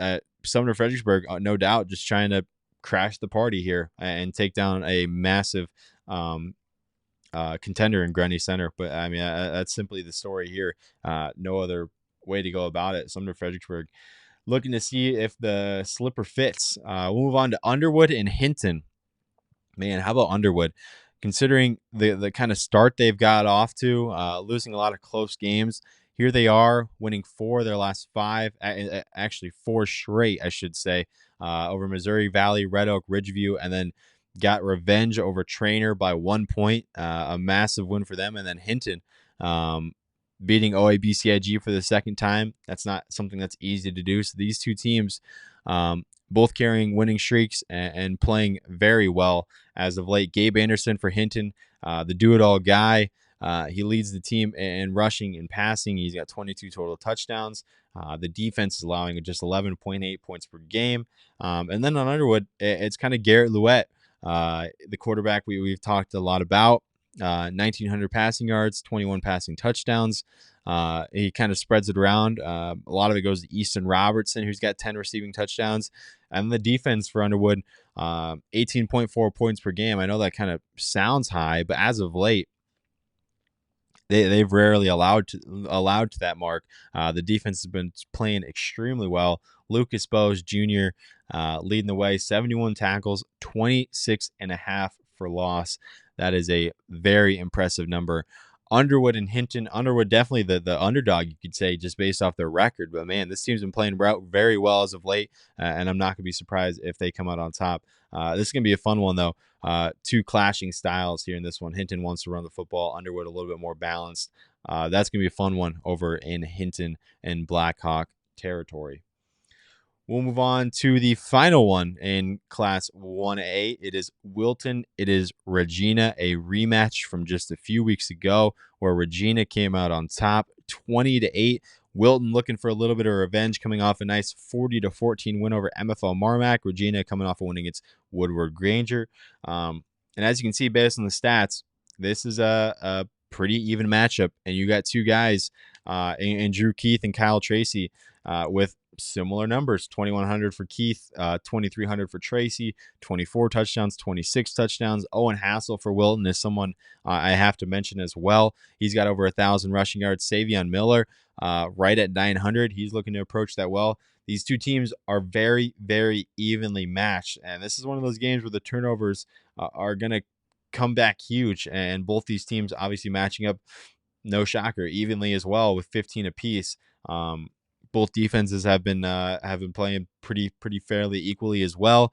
Sumner Fredericksburg, no doubt, just trying to crash the party here and take down a massive contender in Grundy Center. But I mean, that's simply the story here. No other way to go about it. Sumner Fredericksburg looking to see if the slipper fits. We'll move on to Underwood and Hinton. Man, how about Underwood? Considering the kind of start they've got off to, losing a lot of close games, here they are winning 4 of their last 5, actually 4 straight, I should say, over Missouri Valley, Red Oak, Ridgeview, and then got revenge over Trainer by 1 point, a massive win for them, and then Hinton beating OABCIG for the second time. That's not something that's easy to do. So these two teams, both carrying winning streaks and playing very well as of late. Gabe Anderson for Hinton, the do-it-all guy. He leads the team in rushing and passing. He's got 22 total touchdowns. The defense is allowing just 11.8 points per game. And then on Underwood, it's kind of Garrett Louette, the quarterback we've talked a lot about. 1,900 passing yards, 21 passing touchdowns. He kind of spreads it around. A lot of it goes to Easton Robertson, who's got 10 receiving touchdowns. And the defense for Underwood, 18.4 points per game. I know that kind of sounds high, but as of late, they've rarely allowed to that mark. The defense has been playing extremely well. Lucas Bose Jr. Leading the way, 71 tackles, 26.5 for loss. That is a very impressive number. Underwood and Hinton. Underwood definitely the underdog, you could say, just based off their record. But, man, this team's been playing very well as of late, and I'm not going to be surprised if they come out on top. This is going to be a fun one, though. Two clashing styles here in this one. Hinton wants to run the football. Underwood a little bit more balanced. That's going to be a fun one over in Hinton and Blackhawk territory. We'll move on to the final one in Class 1A. It is Wilton. It is Regina, a rematch from just a few weeks ago where Regina came out on top 20-8. Wilton looking for a little bit of revenge, coming off a nice 40-14 win over MFL Marmac. Regina coming off a win against Woodward Granger. And as you can see, based on the stats, this is a pretty even matchup. And you got two guys in Drew Keith and Kyle Tracy with similar numbers. 2,100 for Keith, 2,300 for Tracy, 24 touchdowns, 26 touchdowns. Owen Hassel for Wilton is someone I have to mention as well. He's got over 1,000 rushing yards. Savion Miller right at 900. He's looking to approach that well. These two teams are very, very evenly matched, and this is one of those games where the turnovers are going to come back huge, and both these teams obviously matching up, no shocker, evenly as well with 15 apiece. Both defenses have been playing pretty fairly equally as well.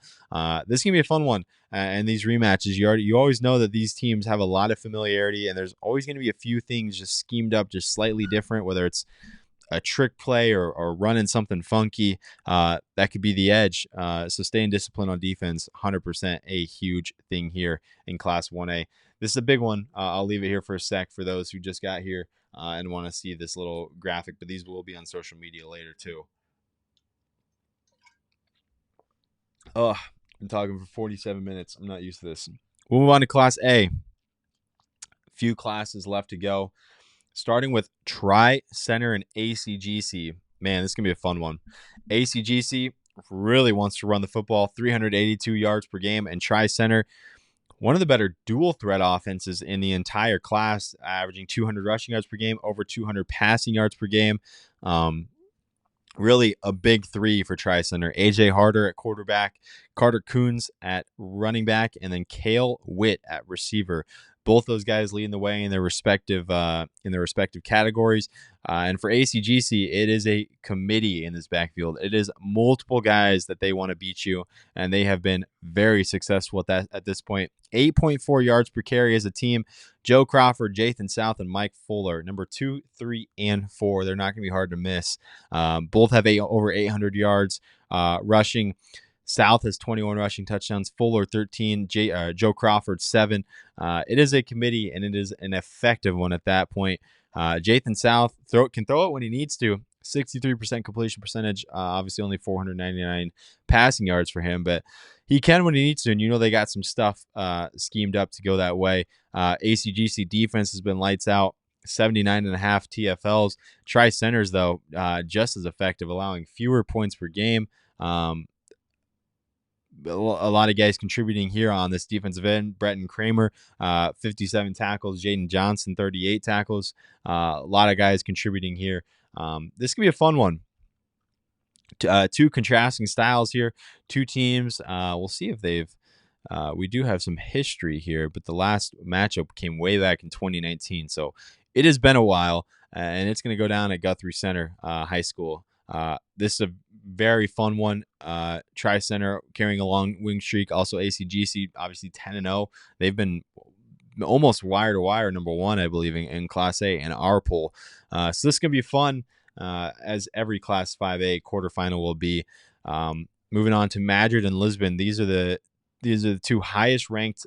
This is gonna be a fun one, and these rematches, you always know that these teams have a lot of familiarity, and there's always going to be a few things just schemed up just slightly different, whether it's a trick play or running something funky. That could be the edge. So staying disciplined on defense, 100% a huge thing here in Class 1A. This is a big one. I'll leave it here for a sec for those who just got here and want to see this little graphic, but these will be on social media later too. Oh, been talking for 47 minutes. I'm not used to this. We'll move on to Class A. Few classes left to go. Starting with Tri-Center and ACGC. Man, this is going to be a fun one. ACGC really wants to run the football, 382 yards per game, and Tri-Center, one of the better dual threat offenses in the entire class, averaging 200 rushing yards per game, over 200 passing yards per game. Really a big three for Tri-Center. AJ Harder at quarterback, Carter Coons at running back, and then Cale Witt at receiver. Both those guys leading the way in their respective categories. And for ACGC, it is a committee in this backfield. It is multiple guys that they want to beat you, and they have been very successful at this point. 8.4 yards per carry as a team. Joe Crawford, Jathan South, and Mike Fuller, number 2, 3, and 4. They're not going to be hard to miss. Both have over 800 yards rushing. South has 21 rushing touchdowns, Fuller 13, Joe Crawford 7. It is a committee, and it is an effective one at that point. Jathan South can throw it when he needs to. 63% completion percentage, obviously only 499 passing yards for him, but he can when he needs to, and you know they got some stuff schemed up to go that way. ACGC defense has been lights out. 79.5 TFLs. Tri-Centers, though, just as effective, allowing fewer points per game. A lot of guys contributing here on this defensive end. Bretton Kramer, 57 tackles. Jaden Johnson, 38 tackles. A lot of guys contributing here. This could be a fun one. Two contrasting styles here. Two teams. We'll see if they've we do have some history here, but the last matchup came way back in 2019. So it has been a while, and it's going to go down at Guthrie Center High School. This is a very fun one. Tri-Center carrying a long wing streak. Also ACGC, obviously 10-0. They've been almost wire to wire number one, I believe, in Class A in our poll. So this is going to be fun, as every Class 5A quarterfinal will be. Moving on to Madrid and Lisbon. These are the two highest ranked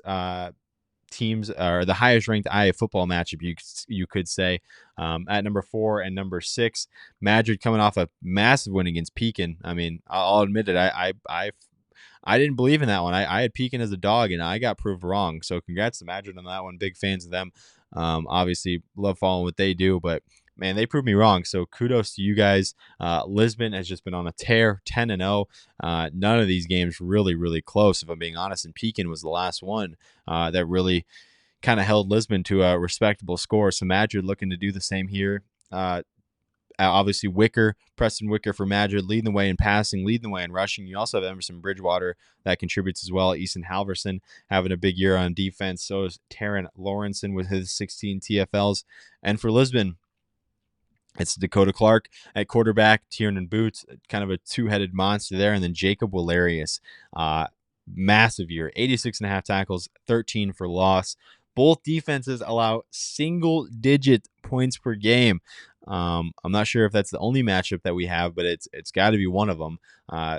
teams, or the highest ranked IAfootball matchup, you could say, at number 4 and number 6. Madrid coming off a massive win against Pekin. I mean, I'll admit it. I didn't believe in that one. I had Pekin as a dog, and I got proved wrong. So congrats to Madrid on that one. Big fans of them. Obviously, love following what they do, but man, they proved me wrong. So kudos to you guys. Lisbon has just been on a tear, 10-0. None of these games really close, if I'm being honest. And Pekin was the last one that really kind of held Lisbon to a respectable score. So Madrid looking to do the same here. Obviously, Preston Wicker for Madrid, leading the way in passing, leading the way in rushing. You also have Emerson Bridgewater that contributes as well. Easton Halverson having a big year on defense. So is Taryn Lawrenson with his 16 TFLs. And for Lisbon, it's Dakota Clark at quarterback, Tiernan Boots, kind of a two-headed monster there, and then Jacob Wallerius. Massive year, 86.5 tackles, 13 for loss. Both defenses allow single-digit points per game. I'm not sure if that's the only matchup that we have, but it's got to be one of them.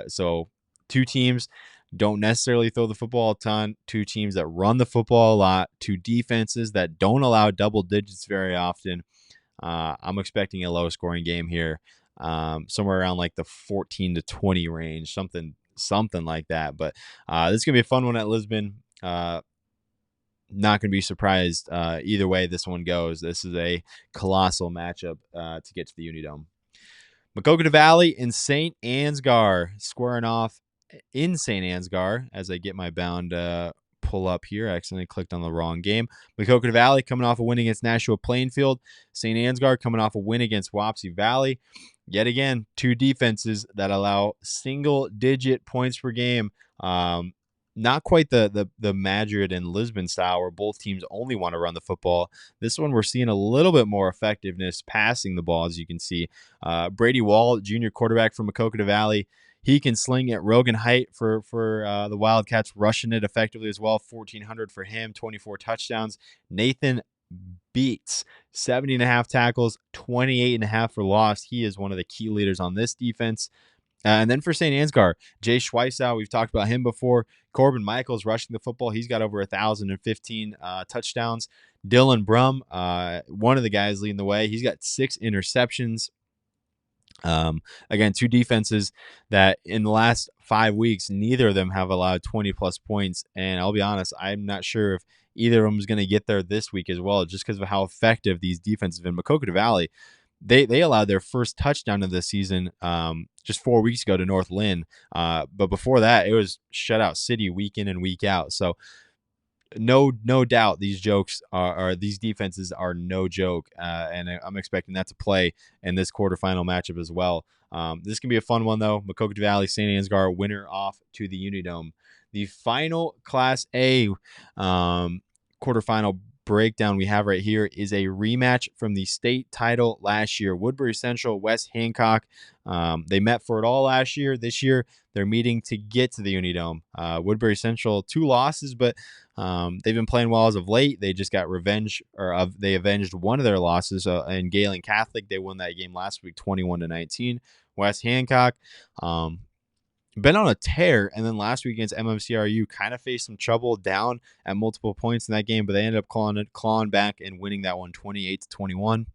So two teams don't necessarily throw the football a ton, two teams that run the football a lot, two defenses that don't allow double digits very often. I'm expecting a low-scoring game here, somewhere around like the 14-20 range, something like that. But this is going to be a fun one at Lisbon. Not going to be surprised either way this one goes. This is a colossal matchup to get to the Unidome. Maquoketa Valley and St Ansgar squaring off in St Ansgar. As I get my bound pull up here, I accidentally clicked on the wrong game. Maquoketa Valley coming off a win against Nashua Plainfield. St Ansgar coming off a win against Wapsie Valley. Yet again, two defenses that allow single-digit points per game. Not quite the Madrid and Lisbon style where both teams only want to run the football. This one we're seeing a little bit more effectiveness passing the ball, as you can see. Brady Wall, junior quarterback from Maquoketa Valley, he can sling at Rogan height for the Wildcats, rushing it effectively as well. 1,400 for him, 24 touchdowns. Nathan Beats, 70.5 tackles, 28.5 for loss. He is one of the key leaders on this defense. And then for St. Ansgar, Jay Schweisau, we've talked about him before. Corbin Michaels rushing the football. He's got over 1,015 touchdowns. Dylan Brum, one of the guys leading the way. He's got 6 interceptions. Again, two defenses that in the last 5 weeks, neither of them have allowed 20-plus points. And I'll be honest, I'm not sure if either of them is going to get there this week as well, just because of how effective these defenses have been. Maquoketa Valley, they allowed their first touchdown of the season just 4 weeks ago to North Lynn. But before that, it was shutout city week in and week out. So no doubt these defenses are no joke. And I'm expecting that to play in this quarterfinal matchup as well. This can be a fun one, though. Maquoketa Valley, St. Ansgar, winner off to the Unidome. The final Class A quarterfinal breakdown we have right here is a rematch from the state title last year. Woodbury Central, West Hancock. They met for it all last year. This year, they're meeting to get to the Unidome. Woodbury Central, 2 losses, but they've been playing well as of late. They just got revenge, they avenged one of their losses in Galen Catholic. They won that game last week, 21-19. West Hancock, been on a tear, and then last week against MMCRU kind of faced some trouble down at multiple points in that game, but they ended up clawing back and winning that one 28-21.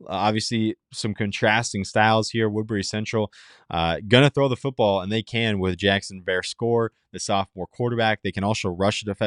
Obviously, some contrasting styles here. Woodbury Central gonna throw the football, and they can with Jackson Bear-Score, the sophomore quarterback. They can also rush it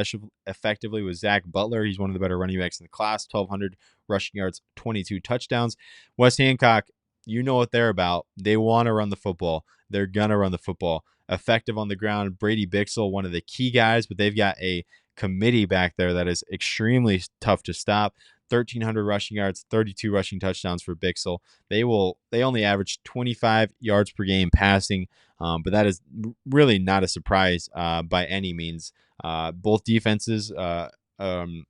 effectively with Zach Butler. He's one of the better running backs in the class, 1,200 rushing yards, 22 touchdowns. West Hancock, you know what they're about. They want to run the football. They're going to run the football. Effective on the ground. Brady Bixel, one of the key guys, but they've got a committee back there that is extremely tough to stop. 1,300 rushing yards, 32 rushing touchdowns for Bixel. They only average 25 yards per game passing, but that is really not a surprise by any means. Both defenses, an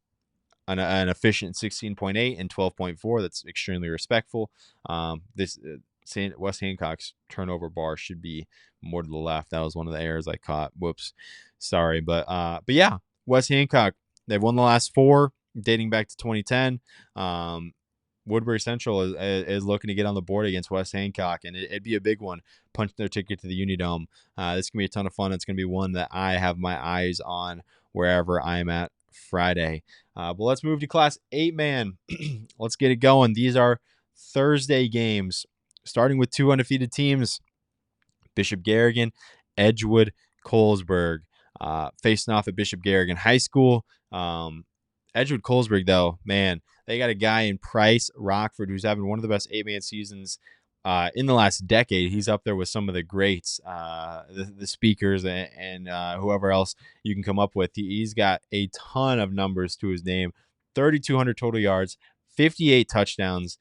efficient 16.8 and 12.4. That's extremely respectful. West Hancock's turnover bar should be more to the left. That was one of the errors I caught. Whoops, sorry, but yeah, West Hancock, they've won the last 4, dating back to 2010. Woodbury Central is looking to get on the board against West Hancock, and it'd be a big one. Punch their ticket to the Unidome. This is gonna be a ton of fun. It's gonna be one that I have my eyes on wherever I'm at Friday. But let's move to Class 8, man. Let's get it going. These are Thursday games, starting with 2 undefeated teams. Bishop Garrigan, Edgewood, Colesburg, facing off at Bishop Garrigan High School. Edgewood Colesburg, though, man, they got a guy in Price Rockford who's having one of the best 8-man seasons in the last decade. He's up there with some of the greats, the speakers, and whoever else you can come up with. He's got a ton of numbers to his name, 3,200 total yards, 58 touchdowns.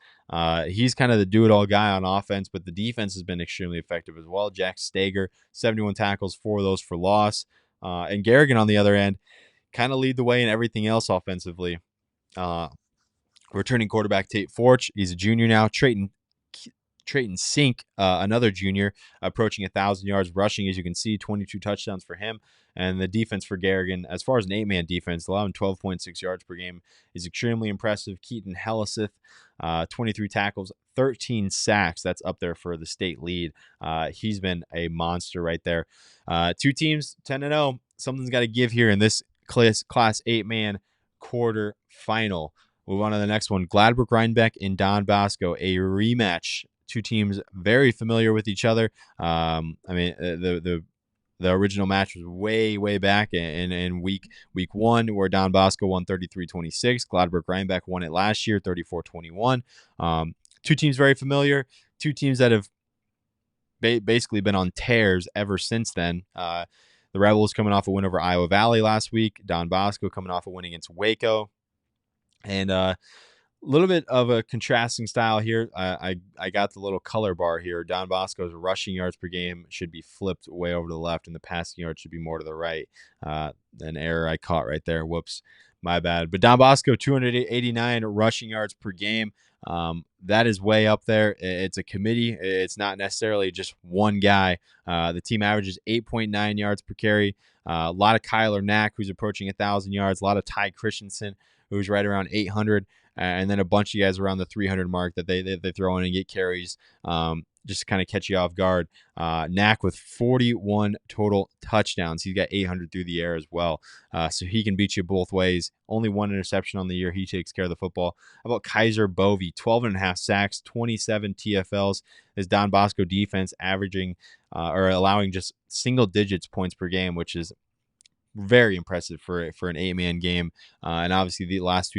He's kind of the do-it-all guy on offense, but the defense has been extremely effective as well. Jack Stager, 71 tackles, 4 of those for loss. And Garrigan, on the other end, kind of lead the way in everything else offensively. Returning quarterback Tate Forch, he's a junior now. Trayton Sink, another junior, approaching 1,000 yards rushing. As you can see, 22 touchdowns for him. And the defense for Garrigan, as far as an 8-man defense, allowing 12.6 yards per game, is extremely impressive. Keaton Helliseth, 23 tackles, 13 sacks. That's up there for the state lead. He's been a monster right there. 2 teams, 10-0. Something's got to give here in this Class 8-man quarterfinal. Move on to the next one. Gladbrook Rhinebeck and Don Bosco, a rematch. 2 teams very familiar with each other. I mean, the original match was way back in week 1, where Don Bosco won 33-26. Gladbrook Rhinebeck won it last year, 34-21. 2 teams very familiar. 2 teams that have basically been on tears ever since then. The Rebels coming off a win over Iowa Valley last week. Don Bosco coming off a win against Waco. And a little bit of a contrasting style here. I got the little color bar here. Don Bosco's rushing yards per game should be flipped way over to the left, and the passing yards should be more to the right. An error I caught right there. Whoops, my bad. But Don Bosco, 289 rushing yards per game. That is way up there. It's a committee. It's not necessarily just one guy. The team averages 8.9 yards per carry. A lot of Kyler Knack, who's approaching 1,000 yards. A lot of Ty Christensen, who's right around 800, and then a bunch of guys around the 300 mark that they throw in and get carries, just to kind of catch you off guard. Knack with 41 total touchdowns. He's got 800 through the air as well, so he can beat you both ways. Only 1 interception on the year. He takes care of the football. How about Kaiser Bovey? 12.5 sacks, 27 TFLs. His Don Bosco defense averaging or allowing just single digits points per game, which is very impressive for an 8-man game. And obviously the last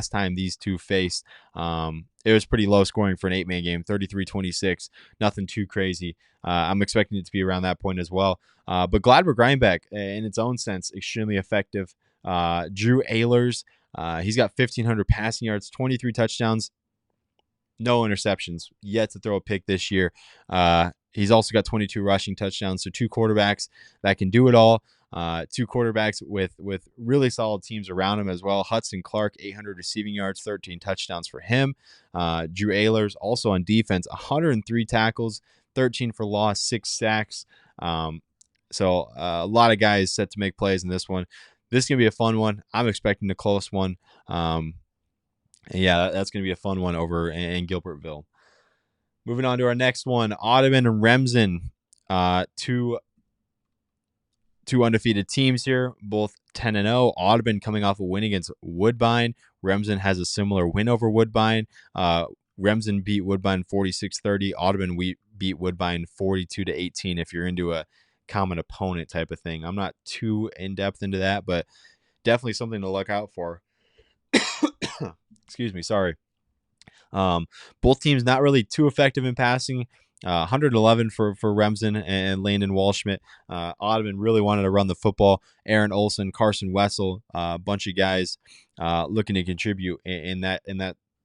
time these 2 faced, it was pretty low scoring for an 8-man game, 33-26, nothing too crazy. I'm expecting it to be around that point as well. But Gladbrook Rhinebeck, in its own sense, extremely effective. Drew Ehlers, he's got 1,500 passing yards, 23 touchdowns, no interceptions, yet to throw a pick this year. He's also got 22 rushing touchdowns, so 2 quarterbacks that can do it all. 2 quarterbacks with really solid teams around him as well. Hudson Clark, 800 receiving yards, 13 touchdowns for him. Drew Ehlers, also on defense, 103 tackles, 13 for loss, 6 sacks. So a lot of guys set to make plays in this one. This is going to be a fun one. I'm expecting a close one. Yeah, that's going to be a fun one over in Gilbertville. Moving on to our next one, Audubon and Remsen, 2 undefeated teams here, both 10-0. Audubon coming off a win against Woodbine. Remsen has a similar win over Woodbine. Remsen beat Woodbine 46-30. Audubon beat Woodbine 42-18 if you're into a common opponent type of thing. I'm not too in-depth into that, but definitely something to look out for. Excuse me, sorry. Both teams not really too effective in passing. 111 for Remsen and Landon Walschmidt. Audubon really wanted to run the football. Aaron Olson, Carson Wessel, a bunch of guys looking to contribute in that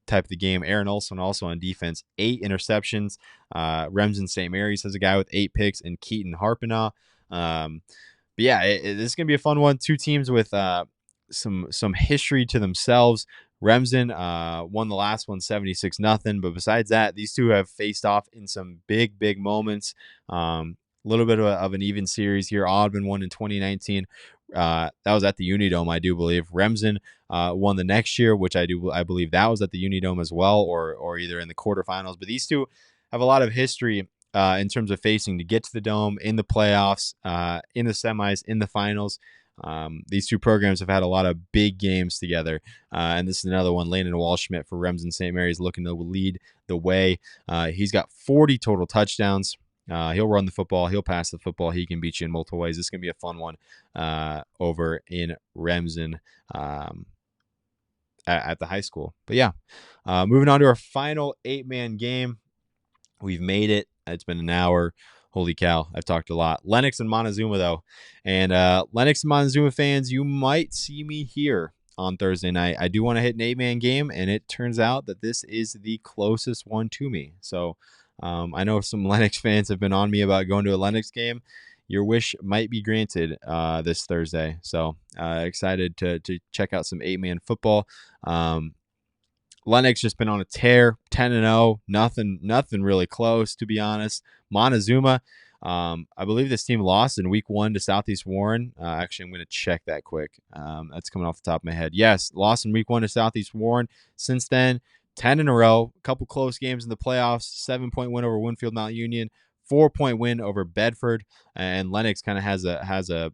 type of the game. Aaron Olson also on defense, 8 interceptions. Remsen St. Mary's has a guy with 8 picks, and Keaton Harpinaugh. But yeah, this is gonna be a fun one. Two teams with some history to themselves. Remsen won the last one 76-0, but besides that, these two have faced off in some big moments. A little bit of an even series here. Audubon won in 2019. That was at the Unidome, I do believe. Remsen won the next year, which I believe that was at the Unidome as well, or either in the quarterfinals. But these two have a lot of history in terms of facing to get to the Dome, in the playoffs, in the semis, in the finals. These two programs have had a lot of big games together, and this is another one. Landon Walschmidt for Remsen St. Mary's looking to lead the way. He's got 40 total touchdowns. He'll run the football. He'll pass the football. He can beat you in multiple ways. This is going to be a fun one over in Remsen at the high school. But yeah, moving on to our final 8-man game. We've made it. It's been an hour. Holy cow, I've talked a lot. Lennox and Montezuma, though. And Lennox and Montezuma fans, you might see me here on Thursday night. I do want to hit an 8-man game, and it turns out that this is the closest one to me. So I know some Lennox fans have been on me about going to a Lennox game. Your wish might be granted this Thursday. So excited to check out some 8-man football. Lennox just been on a tear, 10-0, nothing really close, to be honest. Montezuma, I believe this team lost in week 1 to Southeast Warren. Actually, I'm going to check that quick. That's coming off the top of my head. Yes, lost in week 1 to Southeast Warren. Since then, 10 in a row, a couple close games in the playoffs, 7-point win over Winfield Mount Union, 4-point win over Bedford, and Lennox kind of has a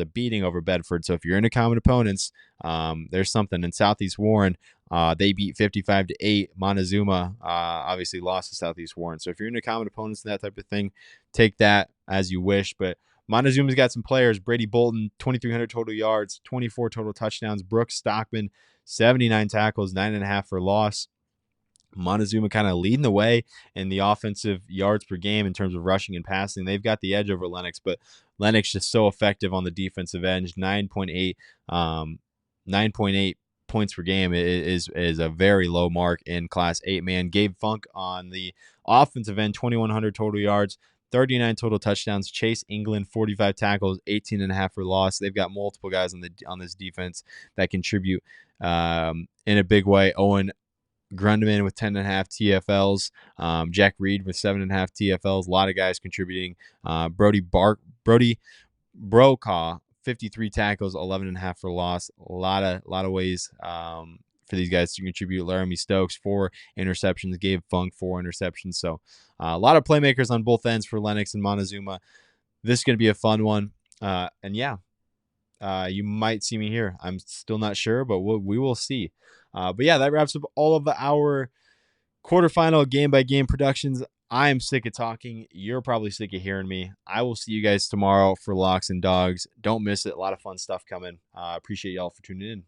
beating over Bedford. So if you're into common opponents, there's something. In Southeast Warren, they beat 55-8. Montezuma obviously lost to Southeast Warren. So if you're into common opponents and that type of thing, take that as you wish. But Montezuma's got some players. Brady Bolton, 2,300 total yards, 24 total touchdowns. Brooks Stockman, 79 tackles, 9.5 for loss. Montezuma kind of leading the way in the offensive yards per game in terms of rushing and passing. They've got the edge over Lennox, but Lennox just so effective on the defensive end. 9.8 points per game is a very low mark in Class 8-man. Gabe Funk on the offensive end, 2,100 total yards, 39 total touchdowns. Chase England, 45 tackles, 18.5 for loss. They've got multiple guys on this defense that contribute in a big way. Owen Grundman with 10.5 TFLs, Jack Reed with 7.5 TFLs. A lot of guys contributing. Brody Brokaw, 53 tackles, 11.5 for loss. A lot of ways for these guys to contribute. Laramie Stokes, 4 interceptions. Gabe Funk, 4 interceptions. So a lot of playmakers on both ends for Lennox and Montezuma. This is going to be a fun one. And yeah, you might see me here. I'm still not sure, but we will see. But yeah, that wraps up all of our quarterfinal game-by-game productions. I am sick of talking. You're probably sick of hearing me. I will see you guys tomorrow for Locks and Dogs. Don't miss it. A lot of fun stuff coming. Appreciate y'all for tuning in.